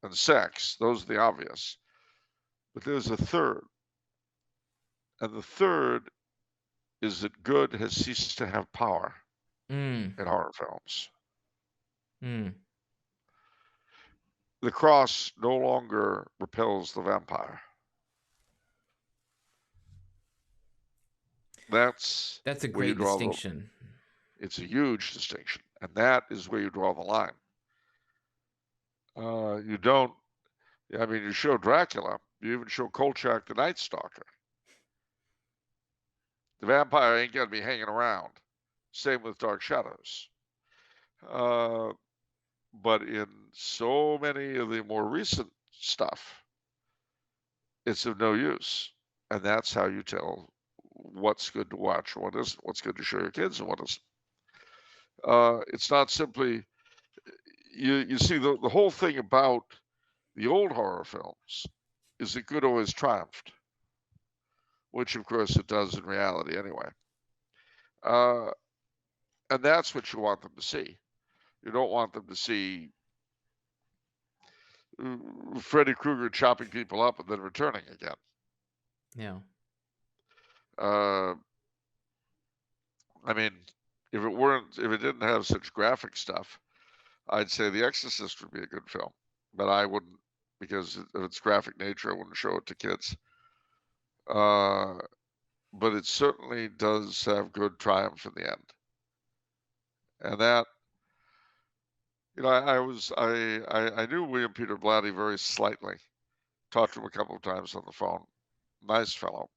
and sex. Those are the obvious. But there's a third. And the third is that good has ceased to have power in horror films. The cross no longer repels the vampire. That's a great distinction. It's a huge distinction, and that is where you draw the line. You don't. I mean, you show Dracula. You even show Kolchak the Night Stalker. The vampire ain't gonna be hanging around. Same with Dark Shadows. But in so many of the more recent stuff, it's of no use, and that's how you tell what's good to watch and what isn't, what's good to show your kids and what isn't. It's not simply, you see, the whole thing about the old horror films is that good always triumphed, which of course it does in reality anyway. And that's what you want them to see. You don't want them to see Freddy Krueger chopping people up and then returning again. Yeah. I mean, if it didn't have such graphic stuff, I'd say The Exorcist would be a good film, but I wouldn't, because of its graphic nature, I wouldn't show it to kids. But it certainly does have good triumph in the end, and that, you know, I knew William Peter Blatty very slightly, talked to him a couple of times on the phone, nice fellow.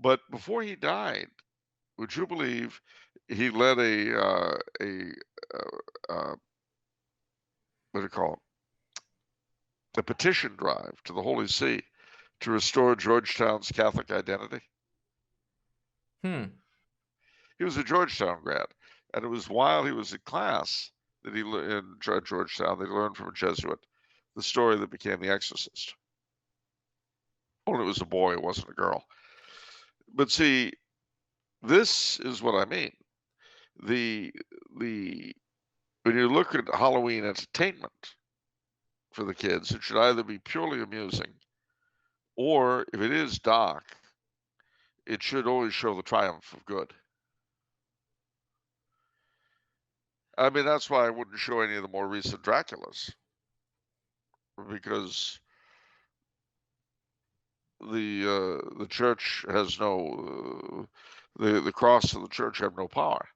But before he died, would you believe he led a what do you call it? A petition drive to the Holy See to restore Georgetown's Catholic identity? He was a Georgetown grad, and it was while he was in class that in Georgetown, they learned from a Jesuit the story that became The Exorcist. Only it was a boy, it wasn't a girl. But see, this is what I mean. When you look at Halloween entertainment for the kids, it should either be purely amusing, or if it is dark, it should always show the triumph of good. I mean, that's why I wouldn't show any of the more recent Draculas, because the church has no, the cross of the church have no power.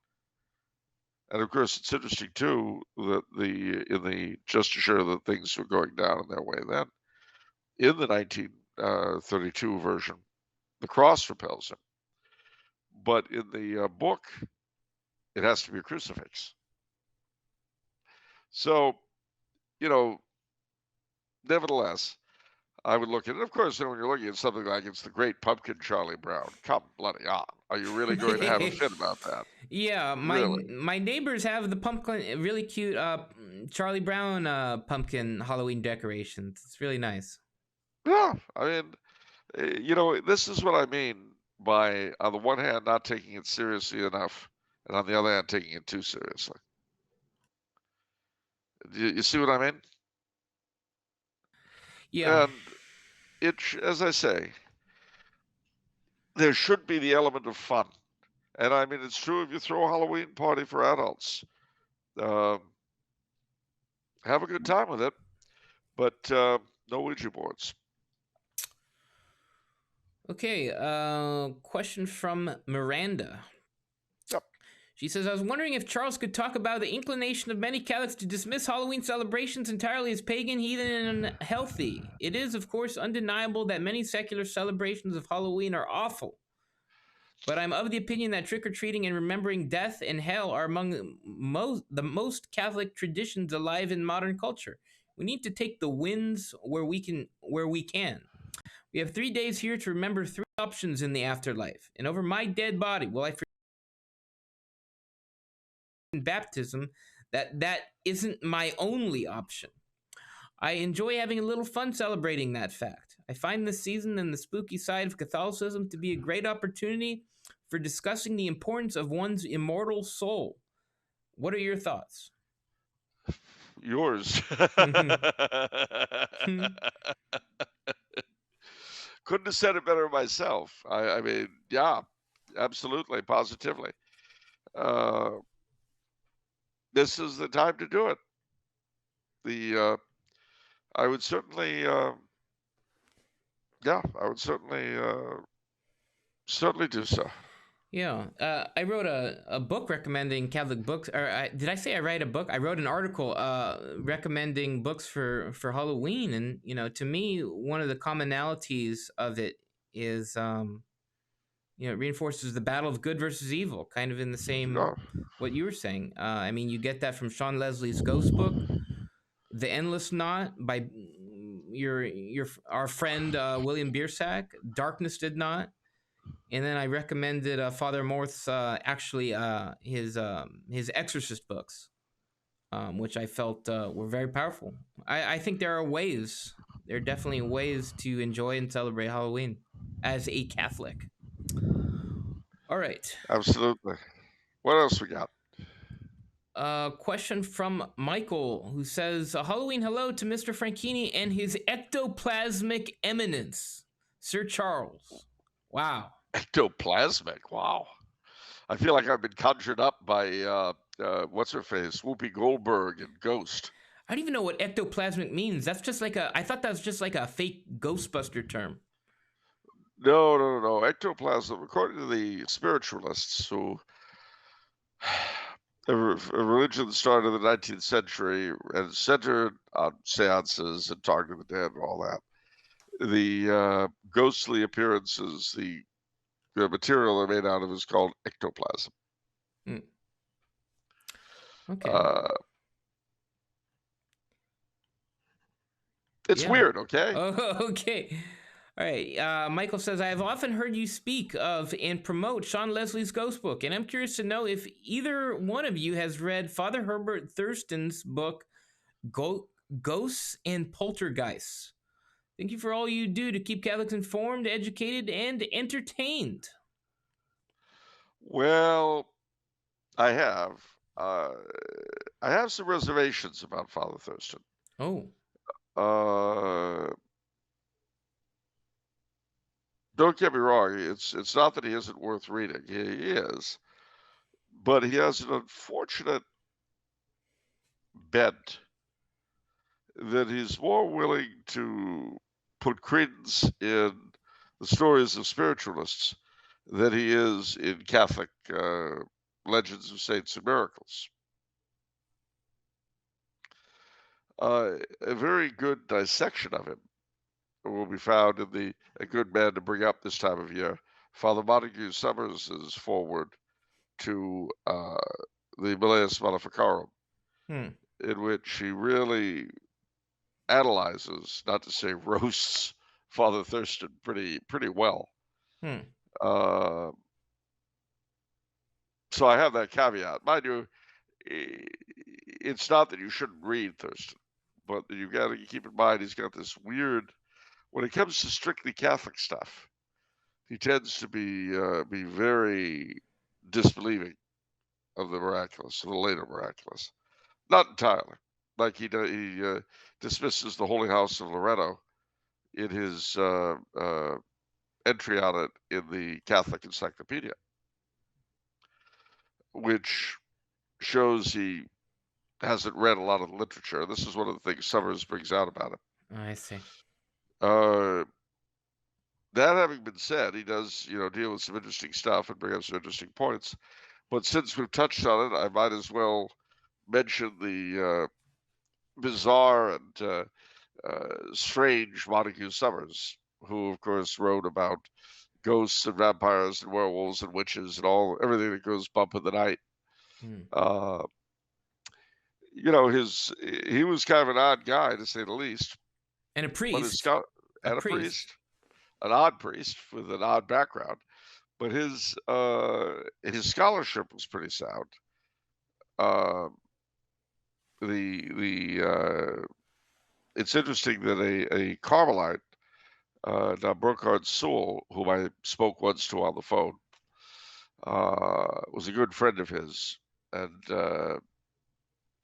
And of course, it's interesting too that just to show that things were going down in their way then, in the 1932 version, the cross repels him, but in the book, it has to be a crucifix. So, you know, nevertheless, I would look at it. Of course, when you're looking at something like It's the Great Pumpkin, Charlie Brown, come bloody on. Are you really going to have a fit about that? Yeah, my neighbors have the pumpkin, really cute Charlie Brown pumpkin Halloween decorations. It's really nice. Yeah, I mean, you know, this is what I mean by, on the one hand, not taking it seriously enough, and on the other hand, taking it too seriously. You see what I mean? Yeah. And as I say, there should be the element of fun. And I mean, it's true if you throw a Halloween party for adults, have a good time with it. But No Ouija boards. Okay, question from Miranda. Yep. She says, I was wondering if Charles could talk about the inclination of many Catholics to dismiss Halloween celebrations entirely as pagan, heathen, and unhealthy. It is, of course, undeniable that many secular celebrations of Halloween are awful. But I'm of the opinion that trick-or-treating and remembering death and hell are among the most Catholic traditions alive in modern culture. We need to take the wins where we can. We have 3 days here to remember 3 options in the afterlife. And over my dead body will I forget in baptism that isn't my only option. I enjoy having a little fun celebrating that fact. I find this season and the spooky side of Catholicism to be a great opportunity for discussing the importance of one's immortal soul. What are your thoughts? Yours. Couldn't have said it better myself. I mean, yeah, absolutely, positively. This is the time to do it. I would certainly, I would certainly do so. Yeah, I wrote a book recommending Catholic books. Or did I say I write a book? I wrote an article recommending books for Halloween, and to me, one of the commonalities of it is, it reinforces the battle of good versus evil, kind of in the same what you were saying. I mean, you get that from Sean Leslie's Ghost book, The Endless Knot by our friend William Biersack. Darkness Did Not. And then I recommended Father Morth's his exorcist books, which I felt were very powerful. I think there are definitely ways to enjoy and celebrate Halloween as a Catholic. All right. Absolutely. What else we got? Question from Michael, who says, Halloween hello to Mr. Franchini and his ectoplasmic eminence, Sir Charles. Wow. Ectoplasmic. Wow. I feel like I've been conjured up by what's her face, Whoopi Goldberg and Ghost. I don't even know what ectoplasmic means. That's just like I thought that was just like a fake Ghostbuster term. No. Ectoplasm, according to the spiritualists, who a religion that started in the 19th century and centered on seances and talking to the dead and all that. The ghostly appearances, the material they're made out of is called ectoplasm. Okay. It's weird, okay? Oh, okay. All right. Michael says, I have often heard you speak of and promote Sean Leslie's Ghost book, and I'm curious to know if either one of you has read Father Herbert Thurston's book, Ghosts and Poltergeists. Thank you for all you do to keep Catholics informed, educated, and entertained. Well, I have. I have some reservations about Father Thurston. Oh. Don't get me wrong. It's not that he isn't worth reading. He is. But he has an unfortunate bent that he's more willing to put credence in the stories of spiritualists than he is in Catholic legends of saints and miracles. A very good dissection of him will be found in A Good Man to Bring Up This Time of Year, Father Montague Summers' foreword to the Malleus Maleficarum, in which he really analyzes, not to say roasts, Father Thurston pretty well. So I have that caveat. Mind you, it's not that you shouldn't read Thurston, but you've got to keep in mind he's got this weird, when it comes to strictly Catholic stuff, he tends to be very disbelieving of the miraculous, of the later miraculous. Not entirely. Like he dismisses the Holy House of Loretto in his entry on it in the Catholic Encyclopedia, which shows he hasn't read a lot of the literature. This is one of the things Summers brings out about him. I see. That having been said, he does, deal with some interesting stuff and bring up some interesting points. But since we've touched on it, I might as well mention the bizarre and strange Montague Summers, who, of course, wrote about ghosts and vampires and werewolves and witches and everything that goes bump in the night. Uh, he was kind of an odd guy, to say the least. And a But his priest. A priest. priest, an odd priest with an odd background. But his scholarship was pretty sound. It's interesting that a Carmelite, now Burkhard Sewell, whom I spoke once to on the phone, was a good friend of his and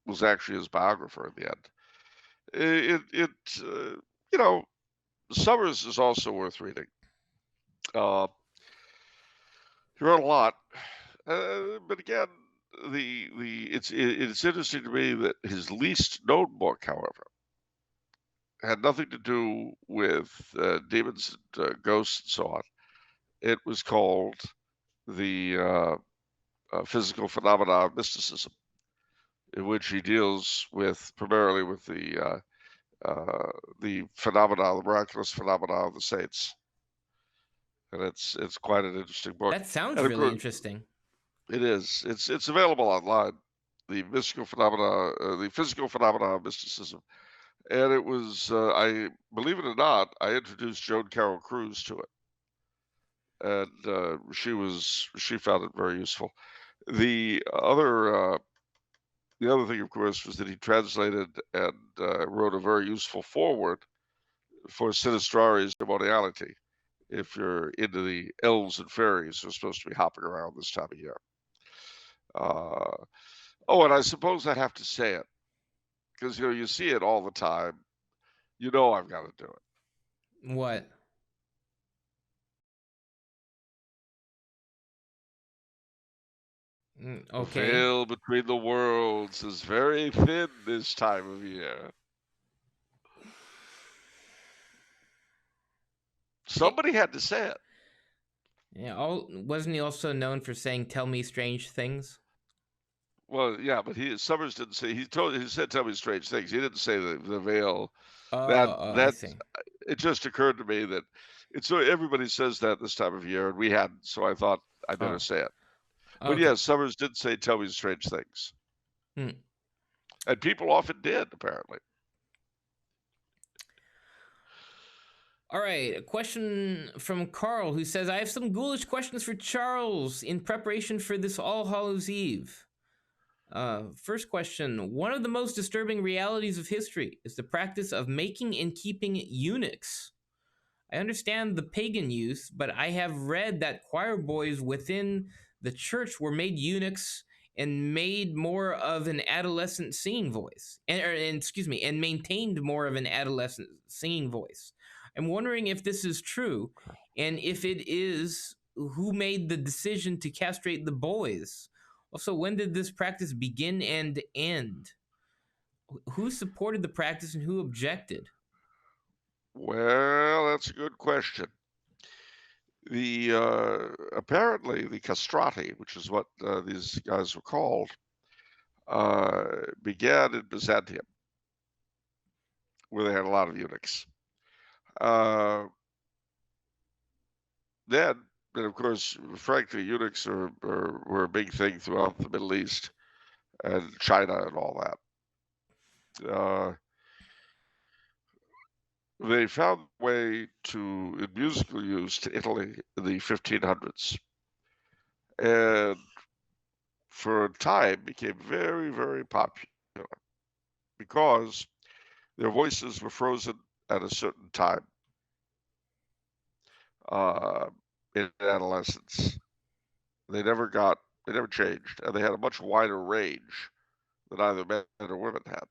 was actually his biographer in the end. You know, Summers is also worth reading. He wrote a lot, but again, it's interesting to me that his least known book, however, had nothing to do with demons and ghosts and so on. It was called the physical phenomena of mysticism, in which he deals primarily with the phenomena, the miraculous phenomena of the saints, and it's quite an interesting book. That sounds And of really course, interesting. it is. It's available online. The physical phenomena of mysticism, and it was. I believe it or not, I introduced Joan Carroll Cruz to it, and she found it very useful. The other thing, of course, was that he translated and wrote a very useful foreword for Sinistrari's Demoniality, if you're into the elves and fairies who are supposed to be hopping around this time of year. And I suppose I have to say it, because you see it all the time. I've got to do it. What? Okay. The veil between the worlds is very thin this time of year. Somebody had to say it. Yeah. Wasn't he also known for saying "Tell me strange things"? Well, yeah, but Summers didn't say. He said "Tell me strange things." He didn't say the veil. I see. It just occurred to me that everybody says that this time of year, and we hadn't. So I thought I better say it. But Okay. yes, Summers did say "Tell me strange things," and people often did, apparently. All right, a question from Carl, who says, I have some ghoulish questions for Charles in preparation for this All Hallows Eve. First question. One of the most disturbing realities of history is the practice of making and keeping eunuchs. I understand the pagan use, but I have read that choir boys within the church were made eunuchs and made more of an adolescent singing voice, and maintained more of an adolescent singing voice. I'm wondering if this is true, and if it is, who made the decision to castrate the boys? Also, when did this practice begin and end? Who supported the practice and who objected? Well, that's a good question. Apparently the castrati, which is what these guys were called, began in Byzantium, where they had a lot of eunuchs. Then, and of course, frankly, eunuchs were a big thing throughout the Middle East and China and all that. They found a way in musical use to Italy in the 1500s, and for a time became very, very popular because their voices were frozen at a certain time in adolescence. They never changed, and they had a much wider range than either men or women had.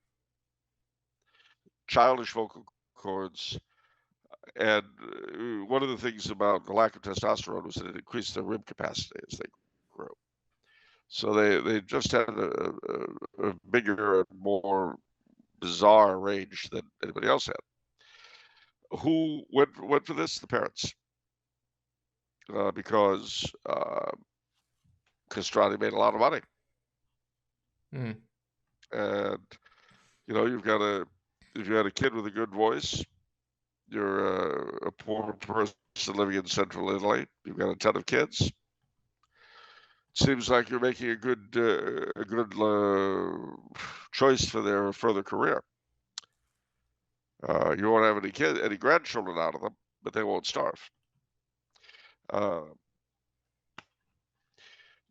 Childish vocal cords, and one of the things about the lack of testosterone was that it increased their rib capacity as they grew. So they just had a bigger and more bizarre range than anybody else had. Who went for this? The parents, because Castrati made a lot of money, Mm. and if you had a kid with a good voice, you're a poor person living in central Italy. You've got a ton of kids. Seems like you're making a good choice for their further career. You won't have any grandchildren out of them, but they won't starve.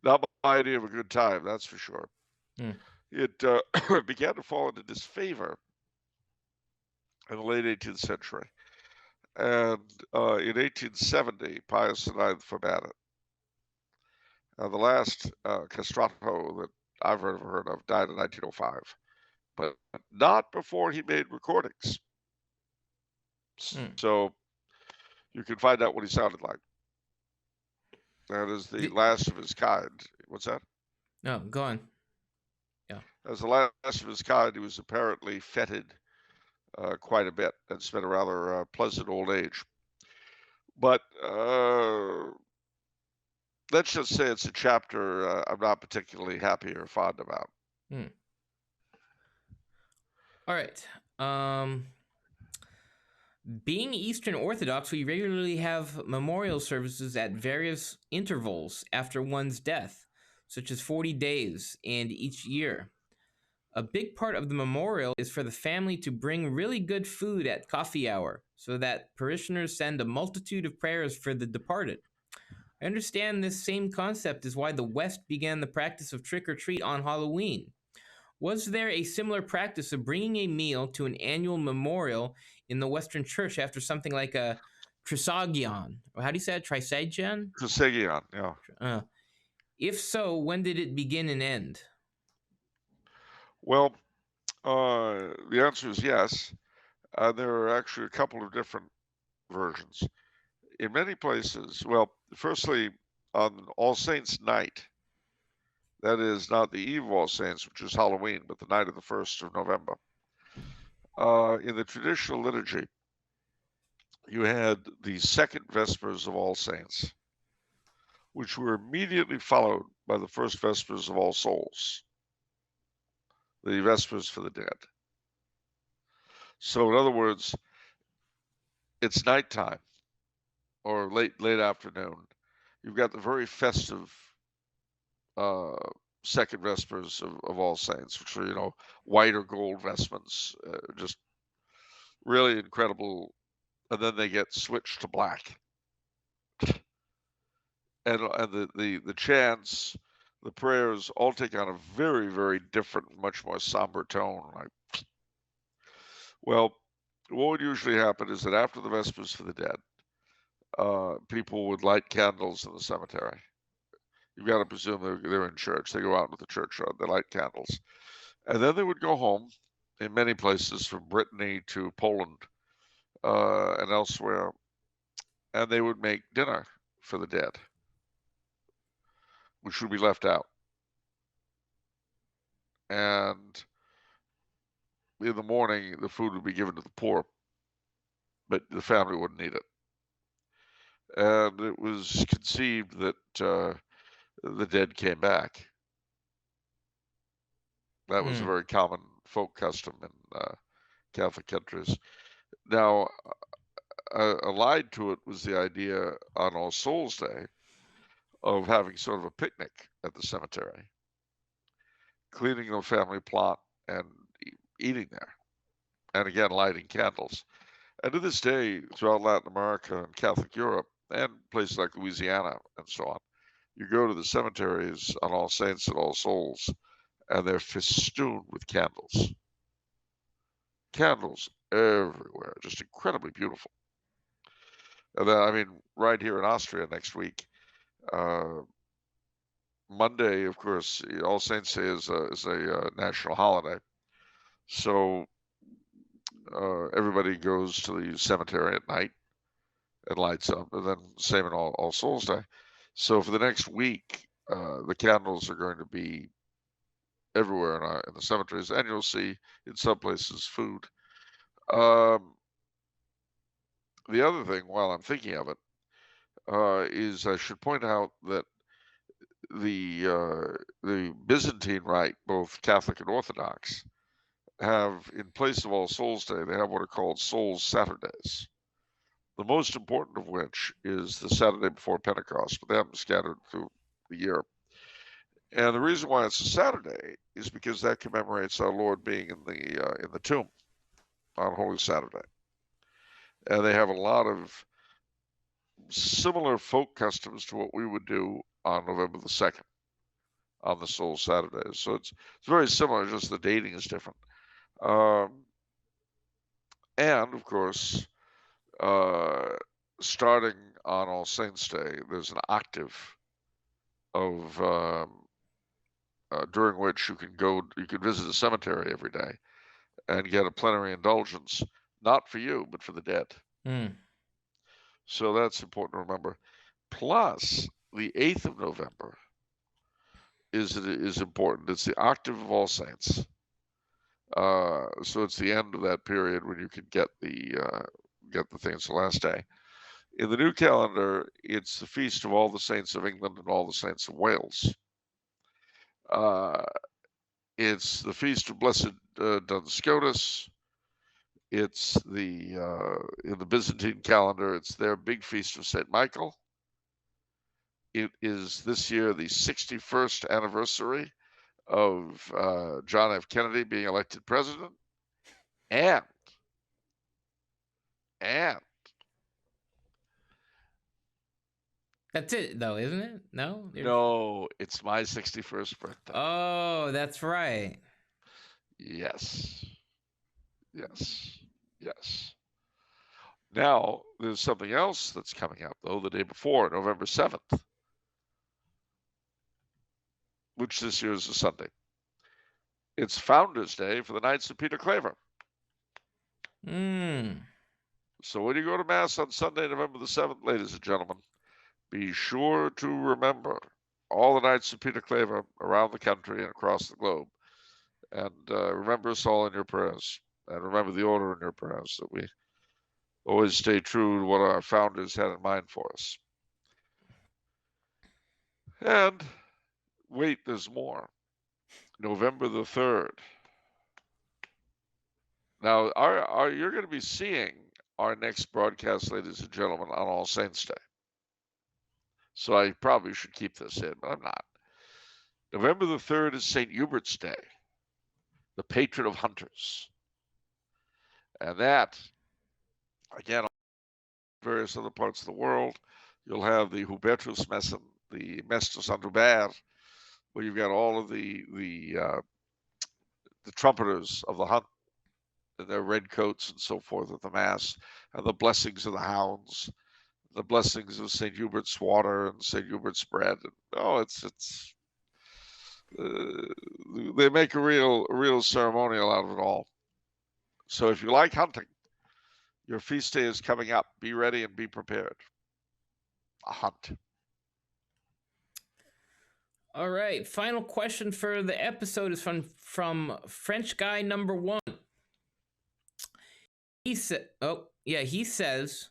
Not my idea of a good time, that's for sure. Mm. It began to fall into disfavor in the late 18th century, and in 1870, Pius IX forbade it. The last castrato that I've ever heard of died in 1905, but not before he made recordings. So you can find out what he sounded like. That is the last of his kind. What's that? No, go on. Yeah. As the last of his kind, he was apparently feted quite a bit and spent a rather pleasant old age. But let's just say it's a chapter I'm not particularly happy or fond about. All right. Being Eastern Orthodox, we regularly have memorial services at various intervals after one's death, such as 40 days and each year. A big part of the memorial is for the family to bring really good food at coffee hour so that parishioners send a multitude of prayers for the departed. I understand this same concept is why the West began the practice of trick-or-treat on Halloween. Was there a similar practice of bringing a meal to an annual memorial in the Western Church after something like a Trisagion? Or how do you say it? Trisagion? Trisagion, yeah. If so, when did it begin and end? Well, the answer is yes. There are actually a couple of different versions. In many places, well, firstly, on All Saints' Night, that is not the Eve of All Saints, which is Halloween, but the night of the 1st of November. In the traditional liturgy, you had the second Vespers of All Saints, which were immediately followed by the first Vespers of All Souls, the Vespers for the dead. So, in other words, it's nighttime or late afternoon. You've got the very festive second Vespers of All Saints, which are, white or gold vestments, just really incredible. And then they get switched to black. And the chants, the prayers all take on a very, very different, much more somber tone. Well, what would usually happen is that after the Vespers for the dead, people would light candles in the cemetery. You've got to presume they're in church. They go out into the churchyard, they light candles. And then they would go home in many places from Brittany to Poland and elsewhere, and they would make dinner for the dead, which would be left out. And in the morning, the food would be given to the poor, but the family wouldn't eat it. And it was conceived that the dead came back. That was a very common folk custom in Catholic countries. Now, allied to it was the idea on All Souls Day of having sort of a picnic at the cemetery, cleaning the family plot and eating there, and again, lighting candles. And to this day, throughout Latin America and Catholic Europe, and places like Louisiana and so on, you go to the cemeteries on All Saints and All Souls, and they're festooned with candles. Candles everywhere, just incredibly beautiful. And then, right here in Austria next week, Monday, of course, All Saints Day is a national holiday. So everybody goes to the cemetery at night and lights up, and then same in All Souls Day. So for the next week, the candles are going to be everywhere in the cemeteries, and you'll see in some places food. the other thing, while I'm thinking of it, is I should point out that the Byzantine Rite, both Catholic and Orthodox, have, in place of All Souls Day, they have what are called Souls Saturdays. The most important of which is the Saturday before Pentecost, but they have them scattered through the year. And the reason why it's a Saturday is because that commemorates our Lord being in the tomb on Holy Saturday. And they have a lot of similar folk customs to what we would do on November the 2nd on the Soul Saturdays. So it's very similar, just the dating is different. And of course, starting on All Saints Day, there's an octave of during which you can visit a cemetery every day and get a plenary indulgence, not for you, but for the dead. So that's important to remember. Plus, the 8th of November is important. It's the octave of All Saints. So it's the end of that period when you can get the things the last day. In the new calendar, it's the feast of all the saints of England and all the saints of Wales. It's the feast of Blessed Duns Scotus. It's in the Byzantine calendar, it's their big feast of St. Michael. It is this year the 61st anniversary of John F. Kennedy being elected president. And that's it, though, isn't it? No? No, it's my 61st birthday. Oh, that's right. Yes. Now, there's something else that's coming up, though, the day before, November 7th, which this year is a Sunday. It's Founders Day for the Knights of Peter Claver. So when you go to Mass on Sunday, November the 7th, ladies and gentlemen, be sure to remember all the Knights of Peter Claver around the country and across the globe. And remember us all in your prayers. And remember the order in your prayers, that we always stay true to what our founders had in mind for us. And wait, there's more. November the 3rd. Now, you're going to be seeing our next broadcast, ladies and gentlemen, on All Saints Day. So I probably should keep this in, but I'm not. November the 3rd is St. Hubert's Day, the patron of hunters. And that, again, various other parts of the world, you'll have the Hubertus Messen, the Messe de Saint-Hubert, where you've got all of the trumpeters of the hunt in their red coats and so forth at the Mass, and the blessings of the hounds, the blessings of St. Hubert's water and St. Hubert's bread. And, they make a real ceremonial out of it all. So if you like hunting, your feast day is coming up. Be ready and be prepared. A hunt. All right. Final question for the episode is from French guy number 1. He says,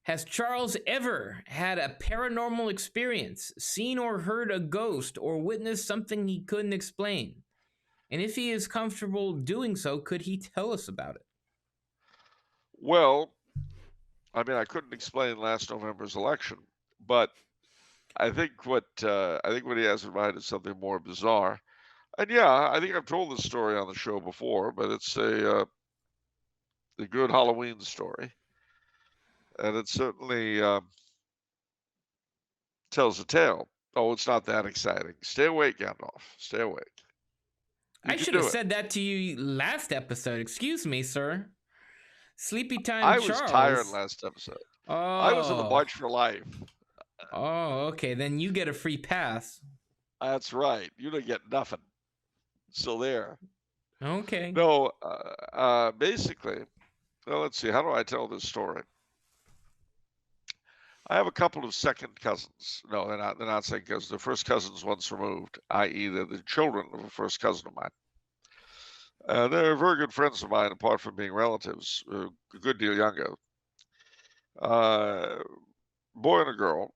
has Charles ever had a paranormal experience, seen or heard a ghost, or witnessed something he couldn't explain? And if he is comfortable doing so, could he tell us about it? Well, I mean, I couldn't explain last November's election, but I think what he has in mind is something more bizarre. And yeah, I think I've told this story on the show before, but it's the good Halloween story, and it certainly tells a tale. Oh, it's not that exciting. Stay awake, Gandalf. Stay awake. I should have said that to you last episode. Excuse me, sir. Sleepy time, I Charles. was tired last episode. Oh. I was on the march for life. Oh, okay. Then you get a free pass. That's right. You don't get nothing. So there. Okay. No, basically, well, let's see. How do I tell this story? I have a couple of second cousins. No, they're not second cousins. They're first cousins once removed, i.e. they're the children of a first cousin of mine. They're very good friends of mine, apart from being relatives, a good deal younger. boy and a girl.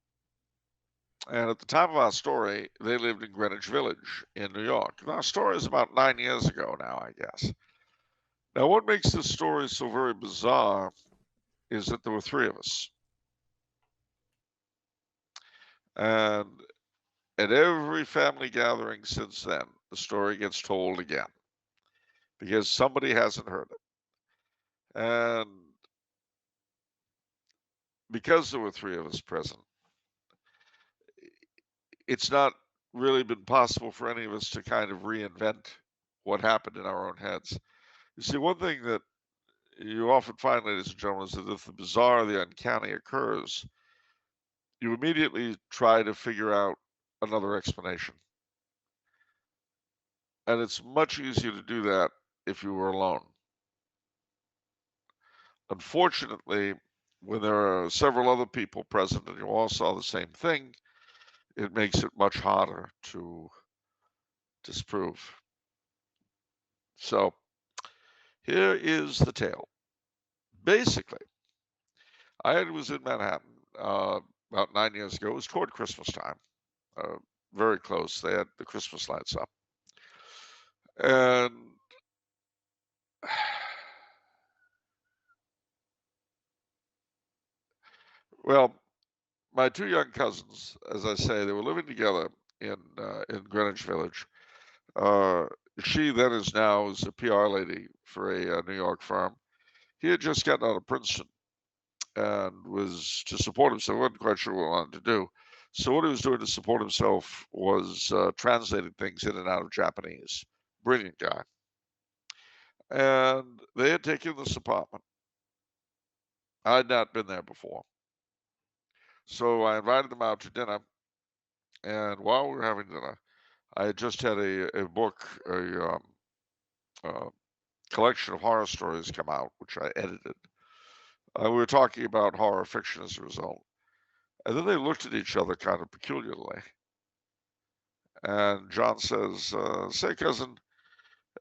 And at the time of our story, they lived in Greenwich Village in New York. And our story is about 9 years ago now, I guess. Now, what makes this story so very bizarre is that there were 3 of us. And at every family gathering since then, the story gets told again because somebody hasn't heard it. And because there were 3 of us present, it's not really been possible for any of us to kind of reinvent what happened in our own heads. You see, one thing that you often find, ladies and gentlemen, is that if the bizarre, the uncanny occurs, you immediately try to figure out another explanation. And it's much easier to do that if you were alone. Unfortunately, when there are several other people present and you all saw the same thing, it makes it much harder to disprove. So here is the tale. Basically, I was in Manhattan about 9 years ago. It was toward Christmas time, very close. They had the Christmas lights up. And well, my 2 young cousins, as I say, they were living together in Greenwich Village. She then is a PR lady for a New York firm. He had just gotten out of Princeton and was to support himself. He wasn't quite sure what he wanted to do. So what he was doing to support himself was translating things in and out of Japanese. Brilliant guy. And they had taken this apartment. I had not been there before. So I invited them out to dinner. And while we were having dinner, I had just had a book, a collection of horror stories come out, which I edited. We were talking about horror fiction as a result. And then they looked at each other kind of peculiarly. And John says, say, cousin,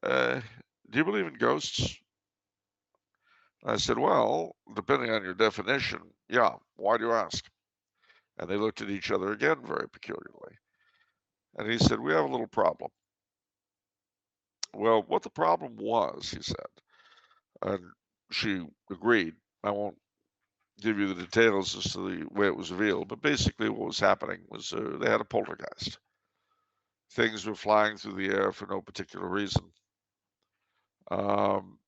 do you believe in ghosts? I said, well, depending on your definition, yeah. Why do you ask? And they looked at each other again very peculiarly. And he said, we have a little problem. Well, what the problem was, he said, and she agreed. I won't give you the details as to the way it was revealed, but basically what was happening was they had a poltergeist. Things were flying through the air for no particular reason. And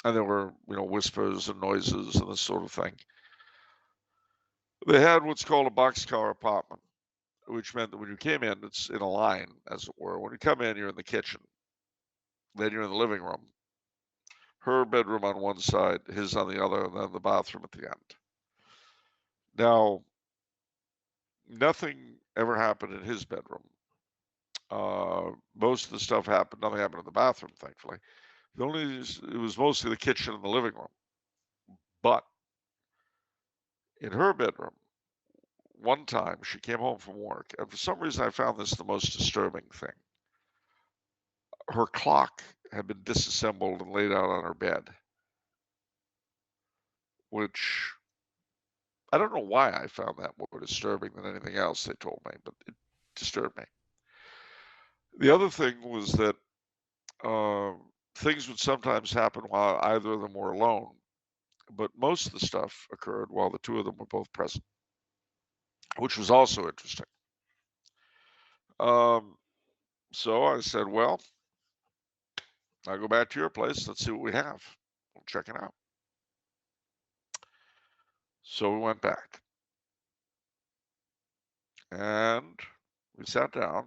there were, whispers and noises and this sort of thing. They had what's called a boxcar apartment, which meant that when you came in, it's in a line, as it were. When you come in, you're in the kitchen. Then you're in the living room. Her bedroom on one side, his on the other, and then the bathroom at the end. Now, nothing ever happened in his bedroom. Most of the stuff happened. Nothing happened in the bathroom, thankfully. It was mostly the kitchen and the living room. But in her bedroom, one time she came home from work, and for some reason I found this the most disturbing thing. Her clock had been disassembled and laid out on her bed, which I don't know why I found that more disturbing than anything else they told me, but it disturbed me. The other thing was that things would sometimes happen while either of them were alone, but most of the stuff occurred while the 2 of them were both present, which was also interesting. So I said, well, I'll go back to your place. Let's see what we have. We'll check it out. So we went back. And we sat down.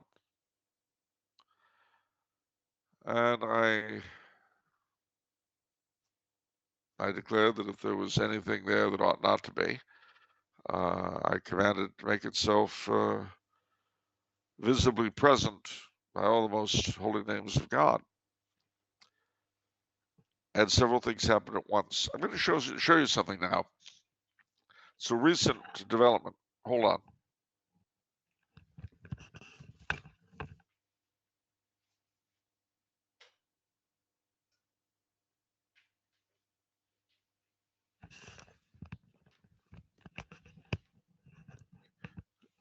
And I declared that if there was anything there that ought not to be, I commanded it to make itself visibly present by all the most holy names of God. And several things happened at once. I'm going to show you something now. It's a recent development. Hold on.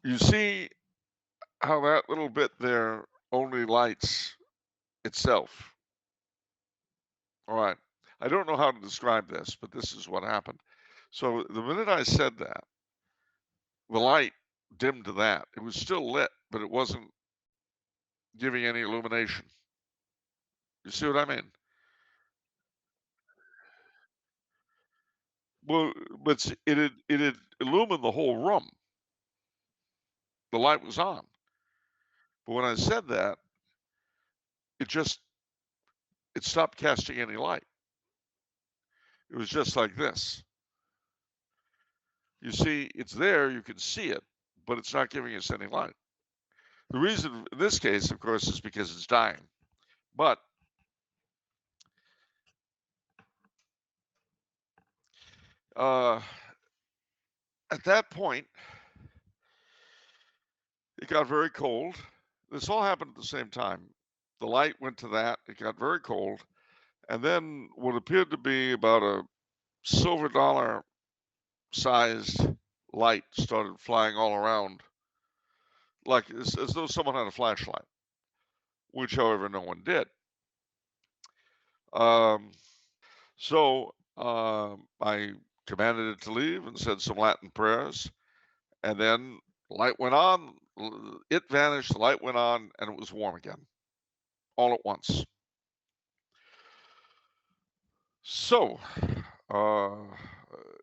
You see how that little bit there only lights itself. All right. I don't know how to describe this, but this is what happened. So the minute I said that, the light dimmed to that. It was still lit, but it wasn't giving any illumination. You see what I mean? Well, but it had illumined the whole room. The light was on. But when I said that, it stopped casting any light. It was just like this. You see, it's there, you can see it, but it's not giving us any light. The reason in this case, of course, is because it's dying. But at that point, it got very cold. This all happened at the same time. The light went to that, it got very cold, and then what appeared to be about a silver dollar sized light started flying all around, like as though someone had a flashlight, which, however, no one did. I commanded it to leave and said some Latin prayers, and then light went on, it vanished, the light went on, and it was warm again, all at once. So,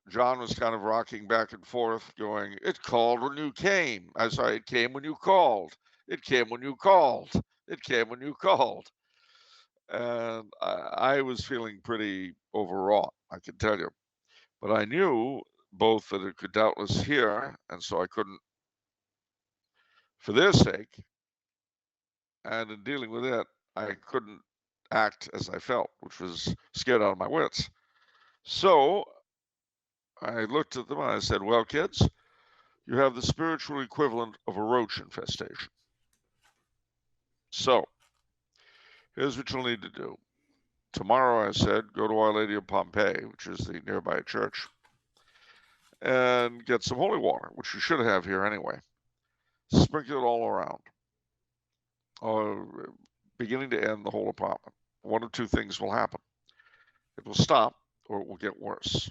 John was kind of rocking back and forth, going, "It called when you came. I'm sorry, it came when you called. It came when you called. It came when you called." And I was feeling pretty overwrought, I can tell you. But I knew both that it could doubtless hear, and so I couldn't, for their sake, and in dealing with it, I couldn't act as I felt, which was scared out of my wits. So I looked at them and I said, "Well, kids, you have the spiritual equivalent of a roach infestation. So here's what you'll need to do. Tomorrow," I said, "go to Our Lady of Pompeii, which is the nearby church, and get some holy water, which you should have here anyway. Sprinkle it all around, beginning to end, the whole apartment. One of two things will happen. It will stop or it will get worse.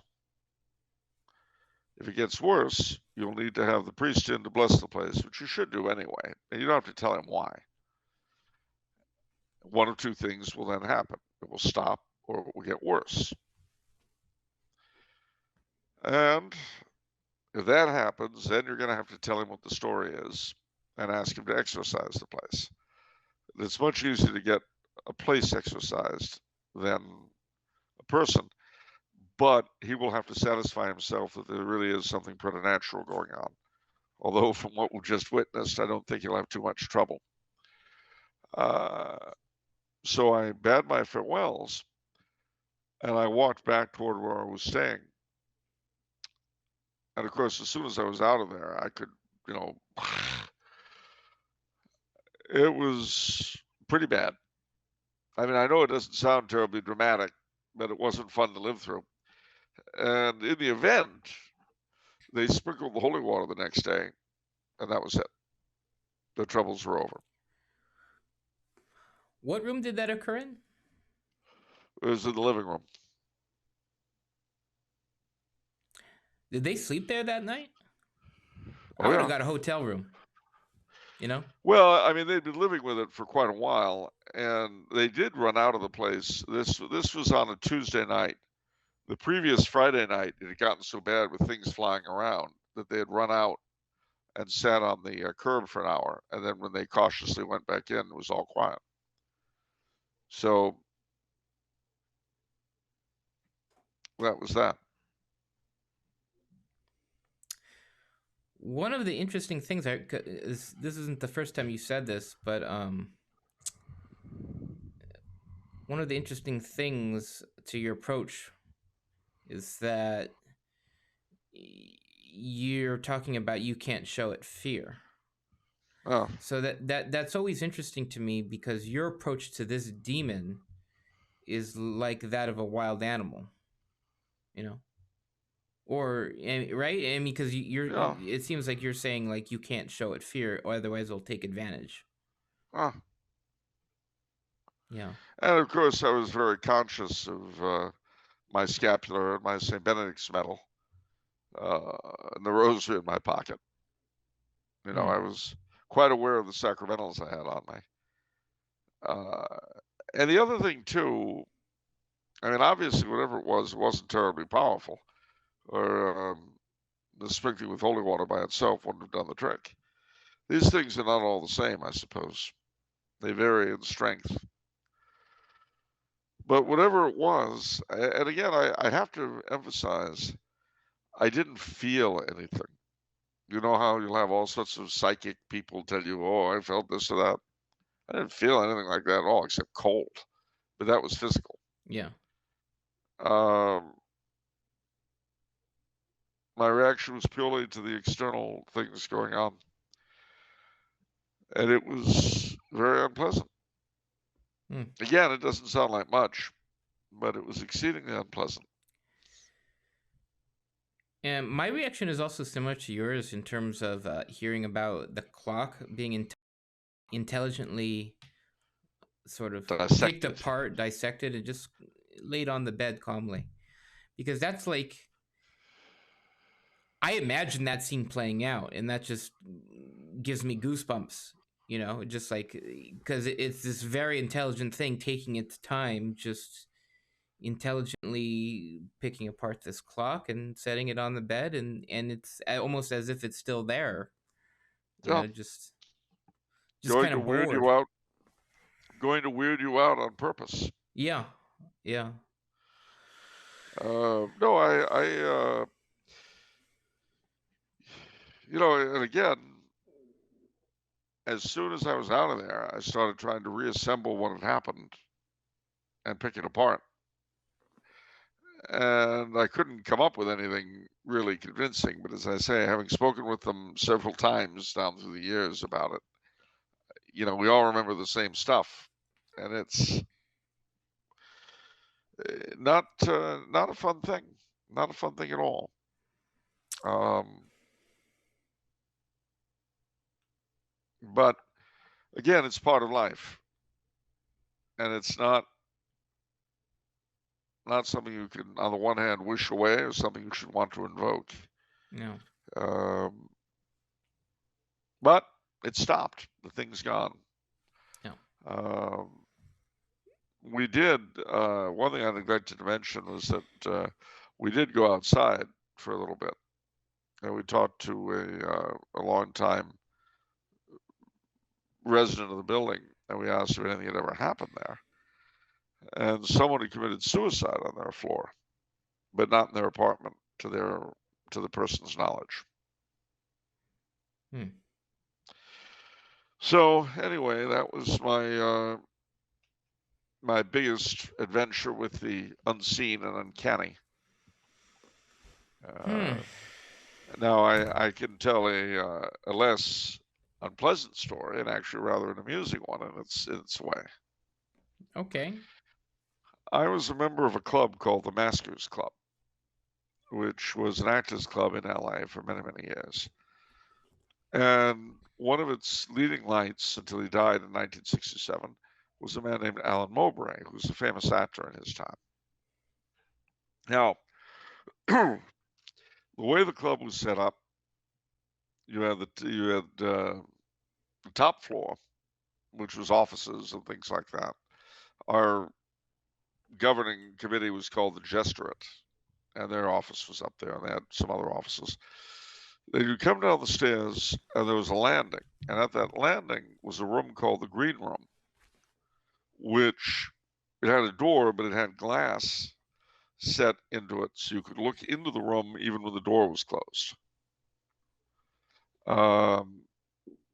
If it gets worse, you'll need to have the priest in to bless the place, which you should do anyway, and you don't have to tell him why. One of two things will then happen. It will stop or it will get worse. And if that happens, then you're going to have to tell him what the story is and ask him to exorcise the place. It's much easier to get a place exorcised than a person, but he will have to satisfy himself that there really is something preternatural going on. Although from what we've just witnessed, I don't think he'll have too much trouble. So I bade my farewells, and I walked back toward where I was staying. And of course, as soon as I was out of there, I could, it was pretty bad. I mean, I know it doesn't sound terribly dramatic, but it wasn't fun to live through. And in the event, they sprinkled the holy water the next day, and that was it. The troubles were over. What room did that occur in? It was in the living room. Did they sleep there that night? Oh, I would yeah. have got a hotel room. Well, I mean, they'd been living with it for quite a while, and they did run out of the place. This was on a Tuesday night. The previous Friday night, it had gotten so bad with things flying around that they had run out and sat on the curb for an hour. And then when they cautiously went back in, it was all quiet. So that was that. One of the interesting things, this isn't the first time you said this, but one of the interesting things to your approach is that you're talking about you can't show it fear. Oh. So that's always interesting to me, because your approach to this demon is like that of a wild animal, Or right? I mean, because Yeah. it seems like you're saying like you can't show it fear, or otherwise they'll take advantage. Uh, Yeah. and of course, I was very conscious of my scapular and my St. Benedict's medal, and the rosary in my pocket. You know, I was quite aware of the sacramentals I had on me. And the other thing too, I mean, obviously, whatever it wasn't terribly powerful, or the sprinkling with holy water by itself wouldn't have done the trick. These things are not all the same, I suppose. They vary in strength. But whatever it was, and again, I have to emphasize, I didn't feel anything. You know how you'll have all sorts of psychic people tell you, oh, I felt this or that. I didn't feel anything like that at all, except cold. But that was physical. Yeah. My reaction was purely to the external things going on. And it was very unpleasant. Again, it doesn't sound like much, but it was exceedingly unpleasant. And my reaction is also similar to yours in terms of hearing about the clock being intelligently sort of picked apart, dissected, and just laid on the bed calmly. Because that's like, I imagine that scene playing out, and that just gives me goosebumps, you know, just like, because it's this very intelligent thing taking its time, just intelligently picking apart this clock and setting it on the bed, and it's almost as if it's still there, you know, just kind of bored. Going to weird you out on purpose. Yeah. No, you know, and again, as soon as I was out of there, I started trying to reassemble what had happened and pick it apart. And I couldn't come up with anything really convincing. But as I say, having spoken with them several times down through the years about it, you know, we all remember the same stuff. And it's not a fun thing. Not a fun thing at all. But again, it's part of life. And it's not something you can, on the one hand, wish away, or something you should want to invoke. No. But it stopped. The thing's gone. No. We did, one thing I neglected to mention was that we did go outside for a little bit. And we talked to a long-time resident of the building, and we asked if anything had ever happened there. And someone had committed suicide on their floor, but not in their apartment, to the person's knowledge. So anyway, that was my biggest adventure with the unseen and uncanny. Now I can tell a less unpleasant story, and actually rather an amusing one in its way. Okay. I was a member of a club called the Maskers Club, which was an actors club in LA for many, many years. And one of its leading lights until he died in 1967 was a man named Alan Mowbray, who was a famous actor in his time. Now, the way the club was set up, you had the top floor, which was offices and things like that. Our governing committee was called the Gestorate, and their office was up there, and they had some other offices. Then you come down the stairs, and there was a landing, and at that landing was a room called the Green Room, which it had a door, but it had glass set into it, so you could look into the room even when the door was closed.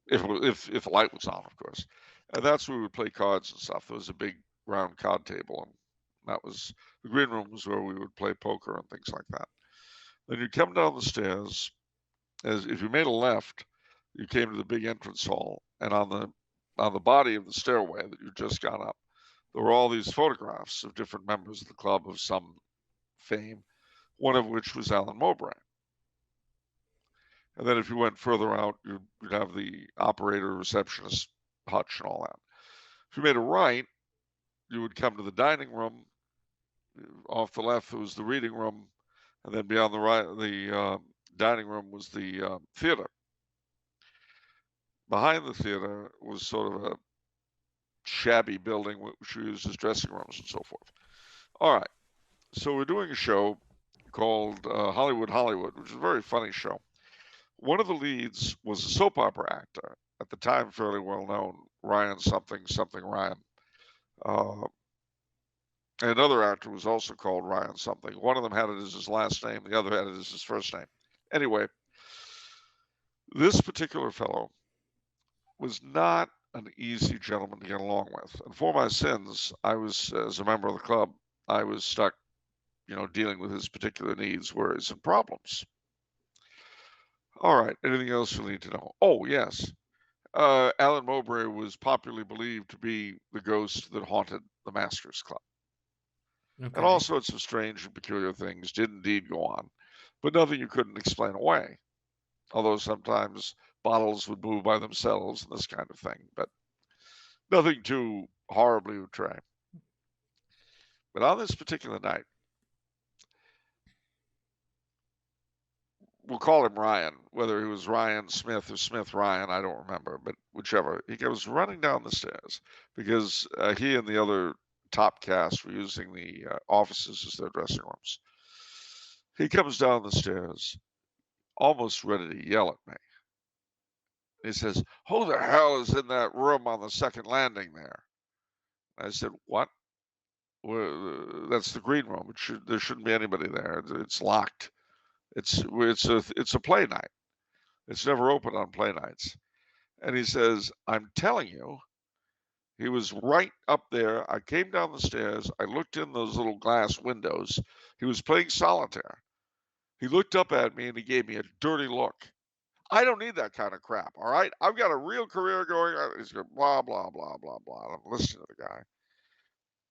If the light was on, of course. And that's where we would play cards and stuff. There was a big round card table, and that was the Green Room was where we would play poker and things like that. Then you come down the stairs. As if you made a left, you came to the big entrance hall, and on the body of the stairway that you'd just gone up, there were all these photographs of different members of the club of some fame one of which was Alan Mowbray. And then if you went further out, you'd have the operator, receptionist, hutch, and all that. If you made a right, you would come to the dining room. Off the left, there was the reading room, and then beyond the right, the dining room was the theater. Behind the theater was sort of a shabby building which we used as dressing rooms and so forth. All right, so we're doing a show called Hollywood, which is a very funny show. One of the leads was a soap opera actor, at the time fairly well known, Ryan something Ryan. Another actor was also called Ryan something. One of them had it as his last name, the other had it as his first name. Anyway, this particular fellow was not an easy gentleman to get along with. And for my sins, I was, as a member of the club, I was stuck, dealing with his particular needs, worries, and problems. All right, anything else you need to know? Oh, yes. Alan Mowbray was popularly believed to be the ghost that haunted the Maskers Club. Okay. And all sorts of strange and peculiar things did indeed go on, but nothing you couldn't explain away. Although sometimes bottles would move by themselves and this kind of thing, but nothing too horribly outre. But on this particular night, we'll call him Ryan, whether he was Ryan Smith or Smith Ryan, I don't remember, but whichever. He goes running down the stairs because he and the other top cast were using the offices as their dressing rooms. He comes down the stairs, almost ready to yell at me. He says, "Who the hell is in that room on the second landing there?" I said, "What?" Well, that's the green room. There shouldn't be anybody there. It's locked. It's a play night. It's never open on play nights. And he says, "I'm telling you, he was right up there. I came down the stairs. I looked in those little glass windows. He was playing solitaire. He looked up at me and he gave me a dirty look. I don't need that kind of crap, all right? I've got a real career going on." He's going, blah, blah, blah, blah, blah. I'm listening to the guy.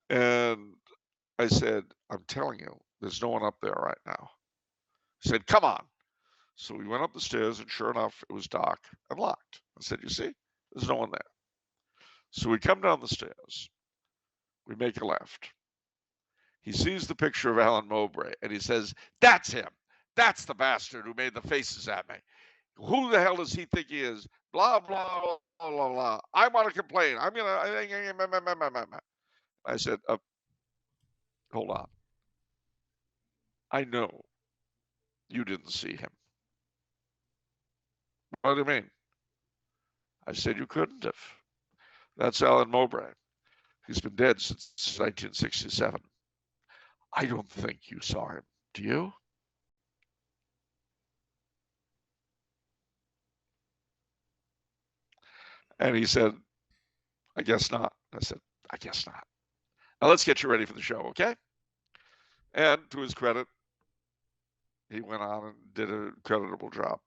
And I said, "I'm telling you, there's no one up there right now." He said, "Come on." So we went up the stairs, and sure enough, it was dark and locked. I said, "You see, there's no one there." So we come down the stairs. We make a left. He sees the picture of Alan Mowbray, and he says, "That's him. That's the bastard who made the faces at me. Who the hell does he think he is? Blah, blah, blah, blah, blah. I want to complain. I'm going to..." I said, "Hold on. I know you didn't see him." "What do you mean?" I said, "You couldn't have. That's Alan Mowbray. He's been dead since 1967. I don't think you saw him. Do you?" And he said, "I guess not." I said, "I guess not. Now let's get you ready for the show, okay?" And to his credit, he went on and did a creditable job.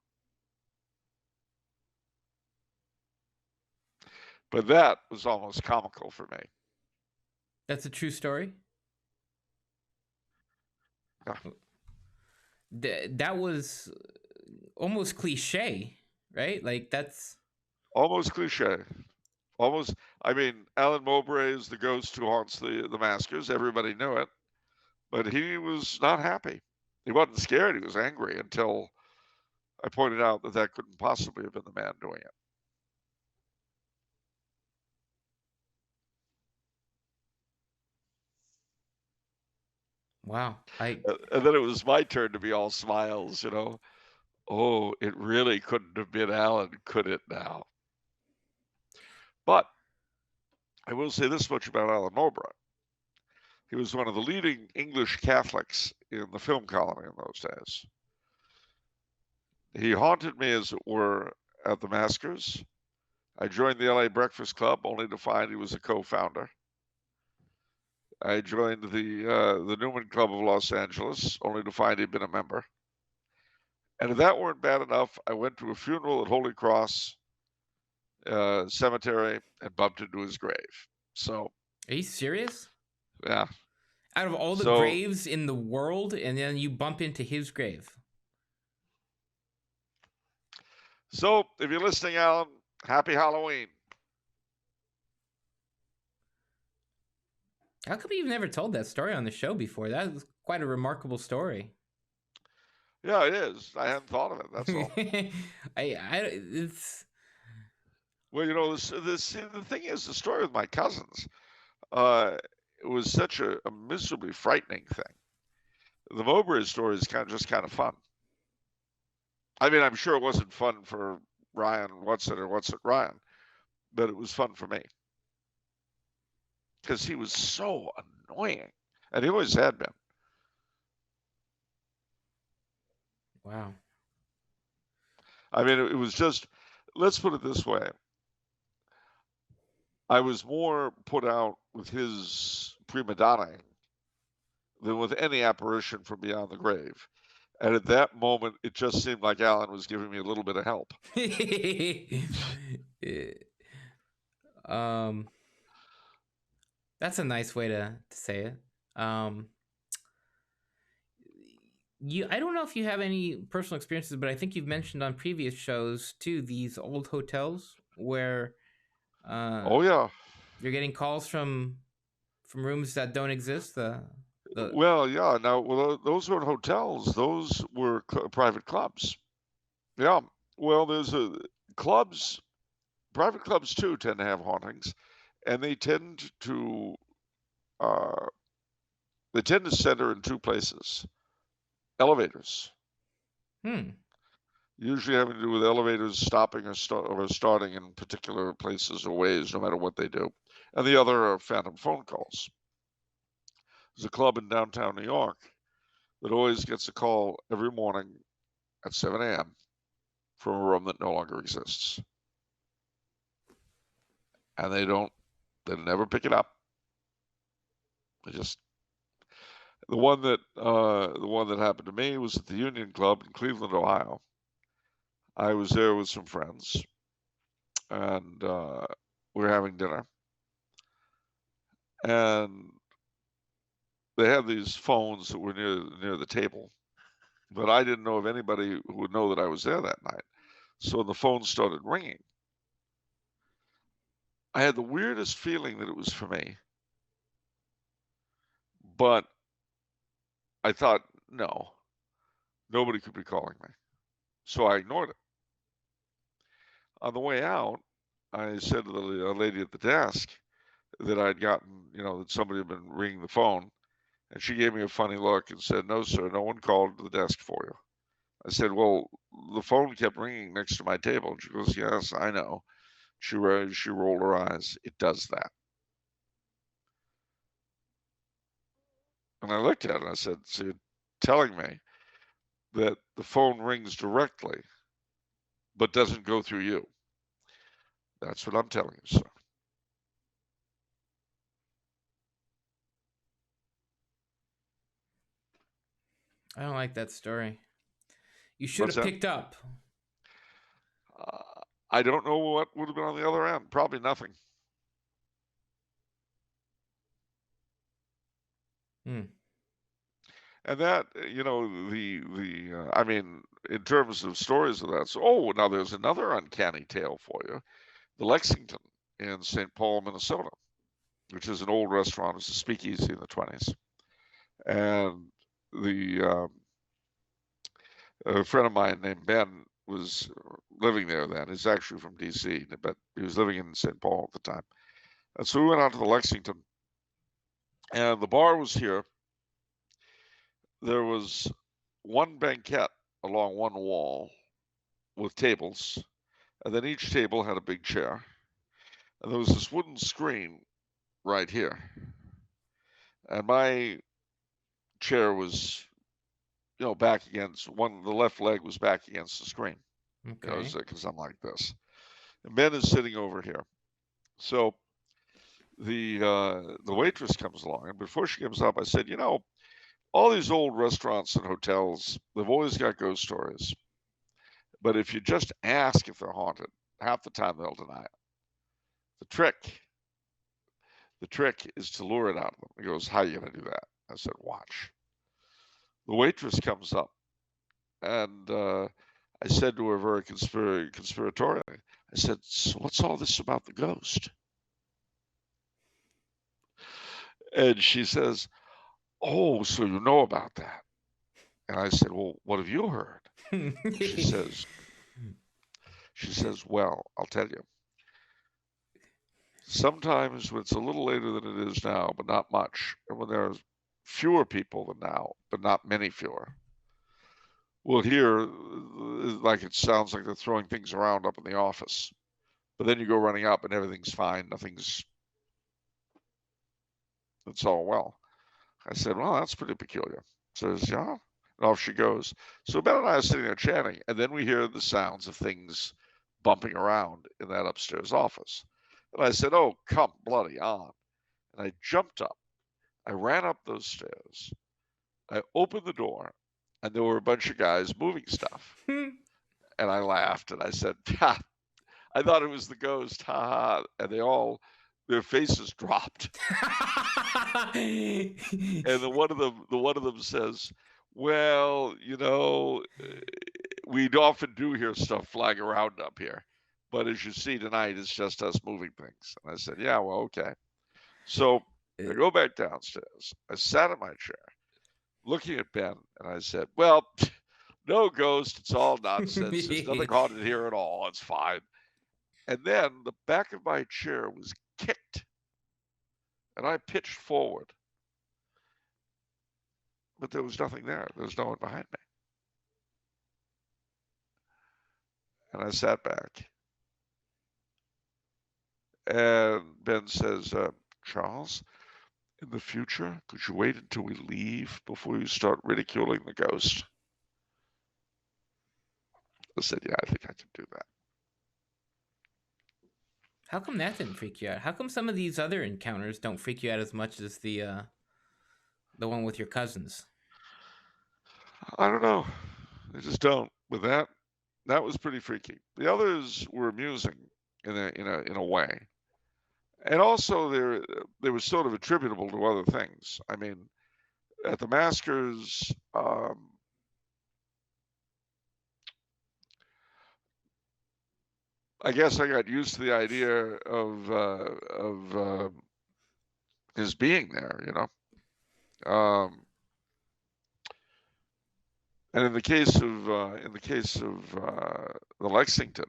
But that was almost comical for me. That's a true story? Yeah. That was almost cliche, right? Like, that's... Almost cliche. Almost, I mean, Alan Mowbray is the ghost who haunts the Maskers. Everybody knew it. But he was not happy. He wasn't scared. He was angry until I pointed out that couldn't possibly have been the man doing it. Wow. And then it was my turn to be all smiles, "Oh, it really couldn't have been Alan, could it now?" But I will say this much about Alan Mowbray. He was one of the leading English Catholics in the film colony in those days. He haunted me, as it were, at the Maskers. I joined the LA Breakfast Club only to find he was a co-founder. I joined the Newman Club of Los Angeles only to find he'd been a member. And if that weren't bad enough, I went to a funeral at Holy Cross Cemetery and bumped into his grave. So, Are you serious? yeah. Out of all the So, graves in the world, and then you bump into his grave. so if you're listening, Alan, happy Halloween. How come you've never told that story on the show before? That is quite a remarkable story. Yeah, it is. I hadn't thought of it. That's all. It's Well, the thing is, the story with my cousins, it was such a miserably frightening thing. The Mowbray story is just kind of fun. I mean, I'm sure it wasn't fun for Ryan What's it Ryan, but it was fun for me because he was so annoying, and he always had been. wow. I mean, it was just, let's put it this way. I was more put out with his prima donnaing than with any apparition from beyond the grave. And at that moment, it just seemed like Alan was giving me a little bit of help. That's a nice way to say it. I don't know if you have any personal experiences, but I think you've mentioned on previous shows too these old hotels where Oh yeah. you're getting calls from rooms that don't exist. Well, yeah. Now, those weren't hotels; those were private clubs. Yeah. Well, there's clubs. Private clubs too tend to have hauntings, and uh, they tend to center in two places: elevators. Usually having to do with elevators stopping or starting in particular places or ways, no matter what they do. And the other are phantom phone calls. There's a club in downtown New York that always gets a call every morning at 7 a.m. from a room that no longer exists. And they never pick it up. They just, the one that happened to me was at the Union Club in Cleveland, Ohio. I was there with some friends, and we were having dinner. And they had these phones that were near the table, but I didn't know of anybody who would know that I was there that night. So when the phone started ringing, I had the weirdest feeling that it was for me, but I thought, no, nobody could be calling me. So I ignored it. On the way out, I said to the lady at the desk that I'd gotten, that somebody had been ringing the phone, and she gave me a funny look and said, "No, sir, no one called the desk for you." I said, "Well, the phone kept ringing next to my table." And she goes, "Yes, I know." She rolled her eyes. It does that. And I looked at it and I said, "So you're telling me that the phone rings directly but doesn't go through you?" "That's what I'm telling you, sir." I don't like that story. You should What's have that? picked up. I don't know what would have been on the other end. Probably nothing. And that, I mean, in terms of stories of that. So, now there's another uncanny tale for you: the Lexington in St. Paul, Minnesota, which is an old restaurant. It's a speakeasy in the 20s, and a friend of mine named Ben was living there then. He's actually from D.C., but he was living in St. Paul at the time. And so we went out to the Lexington, and the bar was here. There was one banquette along one wall with tables, and then each table had a big chair. And there was this wooden screen right here. And my chair was, back against the left leg was back against the screen. Okay. Because I'm like this. And Ben is sitting over here. So the waitress comes along, and before she comes up, I said, all these old restaurants and hotels, they've always got ghost stories. But if you just ask if they're haunted, half the time they'll deny it. The trick is to lure it out of them. He goes, "How are you going to do that?" I said, watch. The waitress comes up, and I said to her very conspiratorially, I said, so what's all this about the ghost? And she says, oh, so you know about that. And I said, well, what have you heard? She says, well, I'll tell you. Sometimes when it's a little later than it is now, but not much, and when there's fewer people than now, but not many fewer, we'll hear like it sounds like they're throwing things around up in the office. But then you go running up and everything's fine. It's all well. I said, well, that's pretty peculiar. Says, yeah. And off she goes. So Ben and I are sitting there chatting, and then we hear the sounds of things bumping around in that upstairs office. And I said, oh, come bloody on. And I jumped up. I ran up those stairs. I opened the door, and there were a bunch of guys moving stuff. And I laughed, and I said, ha, I thought it was the ghost, ha ha. And their faces dropped. And one of them says, well, we often do hear stuff flying around up here. But as you see tonight, it's just us moving things. And I said, yeah, well, okay. So I go back downstairs. I sat in my chair, looking at Ben, and I said, well, no ghost. It's all nonsense. There's nothing haunted here at all. It's fine. And then the back of my chair was kicked, and I pitched forward. But there was nothing there. There was no one behind me. And I sat back. And Ben says, Charles, in the future, could you wait until we leave before you start ridiculing the ghost? I said, yeah, I think I can do that. How come that didn't freak you out? How come some of these other encounters don't freak you out as much as the one with your cousins? I don't know. They just don't. With that was pretty freaky. The others were amusing in a way. And also they were sort of attributable to other things. I mean, at the maskers, I guess I got used to the idea of his being there, and in the case of the Lexington,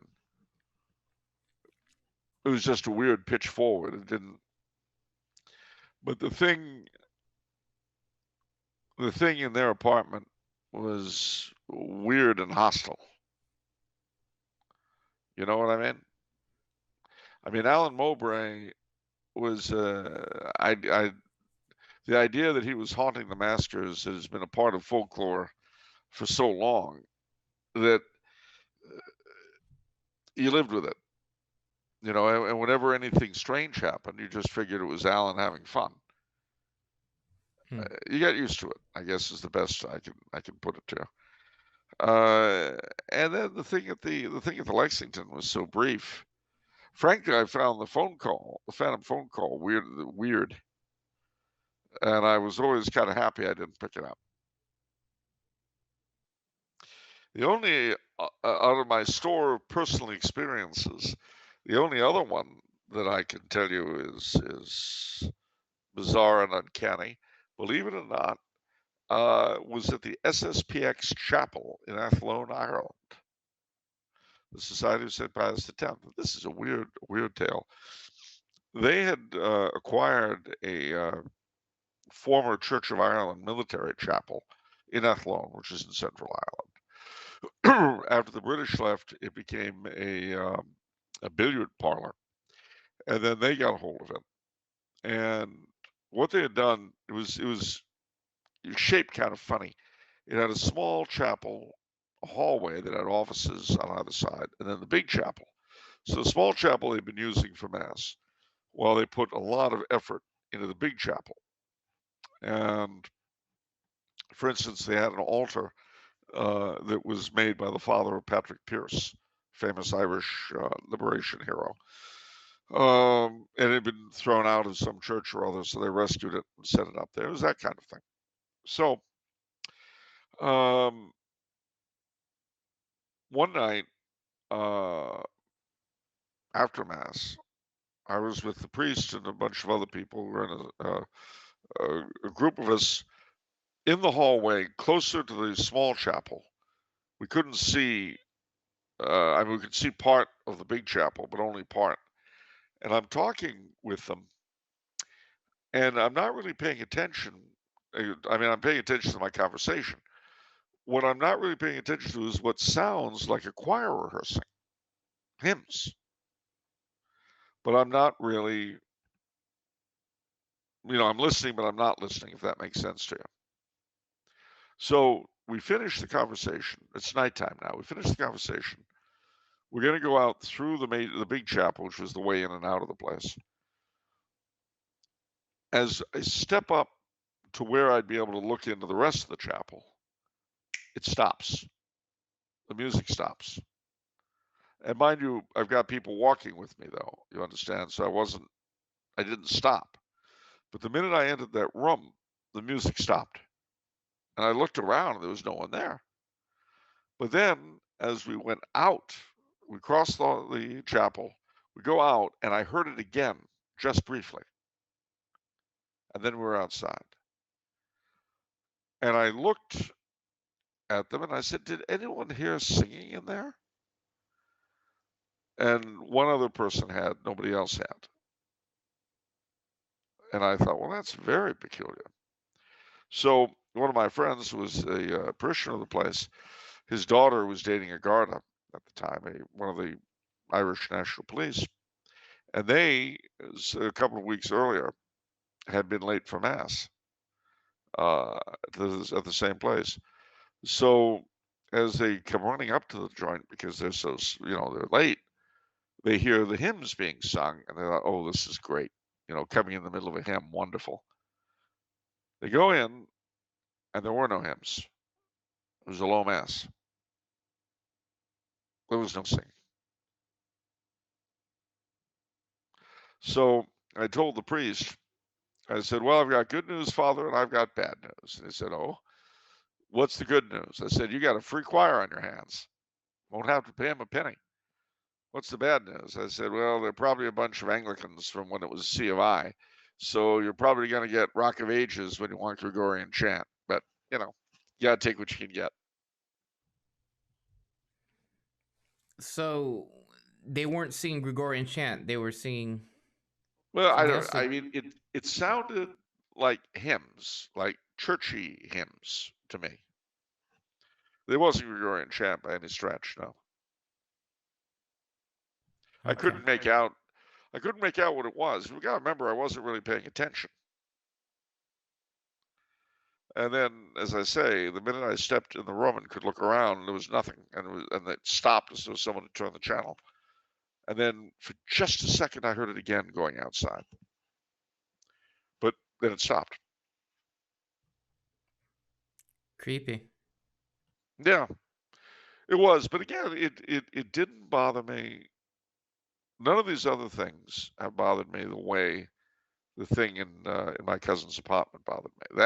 it was just a weird pitch forward. It didn't. But the thing in their apartment was weird and hostile. You know what I mean? I mean, Alan Mowbray was the idea that he was haunting the maskers has been a part of folklore for so long that you lived with it. And whenever anything strange happened, you just figured it was Alan having fun. You got used to it, I guess, is the best I can put it to. And then the thing at the Lexington was so brief. Frankly, I found the phantom phone call weird, and I was always kind of happy I didn't pick it up. The only out of my store of personal experiences, the only other one that I can tell you is bizarre and uncanny, believe it or not, was at the SSPX chapel in Athlone, Ireland. The Society of St. Pius X. This is a weird tale. They had acquired a former Church of Ireland military chapel in Athlone, which is in Central Ireland. After the British left, it became a billiard parlor, and then they got a hold of it. And what they had done, it was shaped kind of funny. It had a small chapel, a hallway that had offices on either side, and then the big chapel. So the small chapel they'd been using for mass, while they put a lot of effort into the big chapel. And for instance, they had an altar that was made by the father of Patrick Pearse, famous Irish liberation hero. And it had been thrown out of some church or other, so they rescued it and set it up there. It was that kind of thing. So, one night after Mass, I was with the priest and a bunch of other people. We were in a group of us in the hallway closer to the small chapel. We couldn't see, I mean, we could see part of the big chapel, but only part. And I'm talking with them, and I'm not really paying attention. I mean, I'm paying attention to my conversation. What I'm not really paying attention to is what sounds like a choir rehearsing hymns. But I'm not really, I'm listening, but I'm not listening, if that makes sense to you. So we finished the conversation. It's nighttime now. We finished the conversation. We're going to go out through the big chapel, which was the way in and out of the place. As I step up to where I'd be able to look into the rest of the chapel, it stops. The music stops. And mind you, I've got people walking with me, though, you understand? So I didn't stop. But the minute I entered that room, the music stopped. And I looked around and there was no one there. But then as we went out, we crossed the chapel, we go out, and I heard it again, just briefly. And then we were outside. And I looked at them and I said, "Did anyone hear singing in there?" And one other person had, nobody else had. And I thought, well, that's very peculiar. So one of my friends was a parishioner of the place. His daughter was dating a Garda at the time, one of the Irish National Police. And they, a couple of weeks earlier, had been late for Mass at the same place. So as they come running up to the joint, because they're so, they're late, they hear the hymns being sung, and they thought, oh, this is great. Coming in the middle of a hymn, wonderful. They go in, and there were no hymns. It was a low Mass. There was no singing. So I told the priest, I said, well, I've got good news, Father, and I've got bad news. And he said, oh, what's the good news? I said, you got a free choir on your hands. Won't have to pay him a penny. What's the bad news? I said, well, they're probably a bunch of Anglicans from when it was C of I. So you're probably going to get Rock of Ages when you want Gregorian chant. But, you got to take what you can get. So they weren't singing Gregorian chant. They were singing. Well, I mean, it sounded like hymns, like churchy hymns to me. There wasn't Gregorian chant by any stretch, no. Okay. I couldn't make out what it was. We got to remember, I wasn't really paying attention. And then, as I say, the minute I stepped in the room and could look around, there was nothing, and it stopped as though someone had turned the channel. And then, for just a second, I heard it again going outside. But then it stopped. Creepy. Yeah, it was. But again, it didn't bother me. None of these other things have bothered me the way the thing in my cousin's apartment bothered me.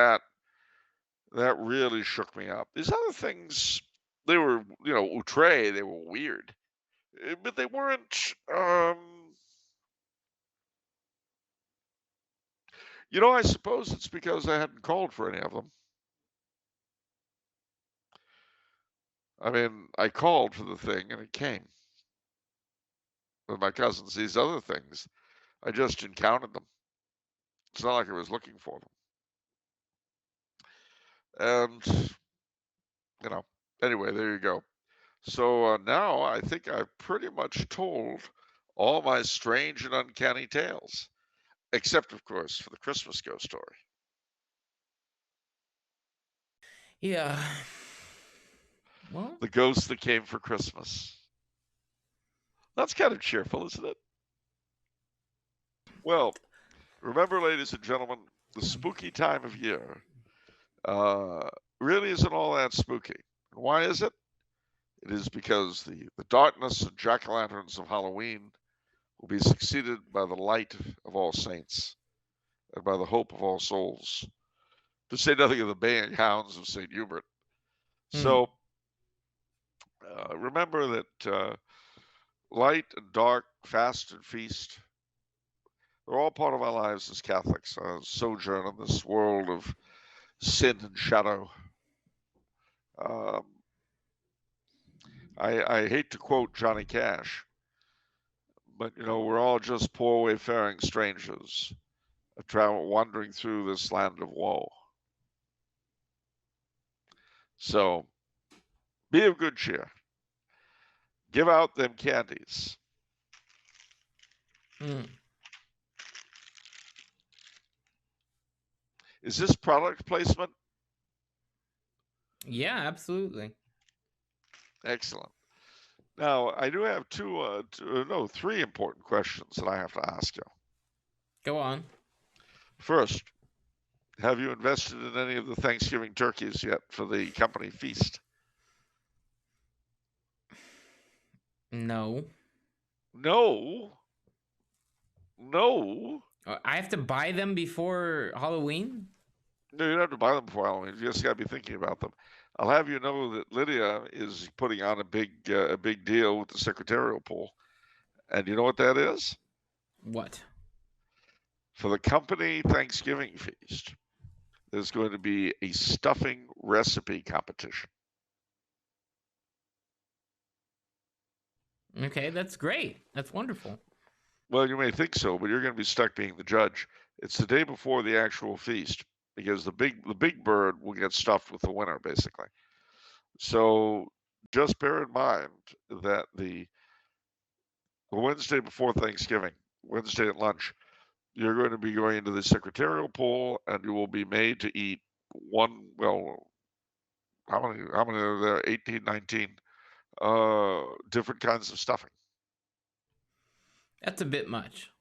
That really shook me up. These other things, they were, outre, they were weird, but they weren't. I suppose it's because I hadn't called for any of them. I mean, I called for the thing and it came. With my cousins, these other things, I just encountered them. It's not like I was looking for them. And, anyway, there you go. So now I think I've pretty much told all my strange and uncanny tales, except, of course, for the Christmas ghost story. Yeah. Well, the ghost that came for Christmas. That's kind of cheerful, isn't it? Well, remember, ladies and gentlemen, the spooky time of year really isn't all that spooky. And why is it? It is because the darkness and jack-o'-lanterns of Halloween will be succeeded by the light of all saints and by the hope of all souls to say nothing of the baying hounds of St. Hubert. So remember that light and dark, fast and feast, they're all part of our lives as Catholics, our sojourn in this world of sin and shadow. I hate to quote Johnny Cash, but we're all just poor wayfaring strangers, wandering through this land of woe. So be of good cheer. Give out them candies. Is this product placement? Yeah, absolutely. Excellent. Now, I do have three important questions that I have to ask you. Go on. First, have you invested in any of the Thanksgiving turkeys yet for the company feast? No. No. I have to buy them before Halloween? No, you don't have to buy them before Halloween. You just got to be thinking about them. I'll have you know that Lydia is putting on a big deal with the secretarial pool. And you know what that is? What? For the company Thanksgiving feast, there's going to be a stuffing recipe competition. Okay, that's great. That's wonderful. Well, you may think so, but you're going to be stuck being the judge. It's the day before the actual feast, because the big bird will get stuffed with the winner, basically. So just bear in mind that the Wednesday before Thanksgiving, Wednesday at lunch, you're going to be going into the secretarial pool, and you will be made to eat how many are there? 18, 19 different kinds of stuffing. That's a bit much.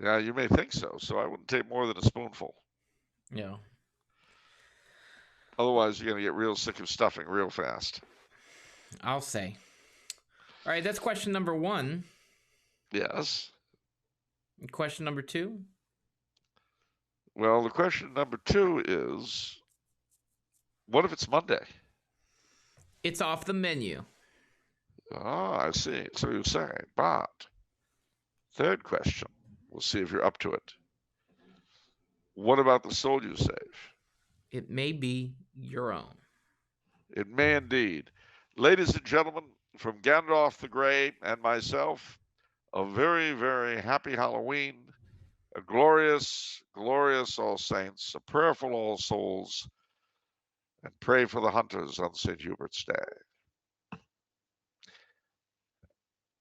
Yeah, you may think so. So I wouldn't take more than a spoonful. Yeah. Otherwise, you're going to get real sick of stuffing real fast. I'll say. All right, that's question number 1. Yes. Question number 2? Well, the question number 2 is, what if it's Monday? It's off the menu. Ah, I see. So you say. But third question, we'll see if you're up to it. What about the soul you save? It may be your own. It may indeed. Ladies and gentlemen, from Gandalf the Grey and myself, a very, very happy Halloween, a glorious, glorious All Saints, a prayerful All Souls, and pray for the hunters on St. Hubert's Day.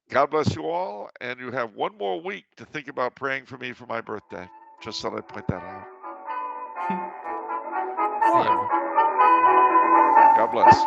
God bless you all, and you have one more week to think about praying for me for my birthday. Just thought I'd point that out. See you. God bless.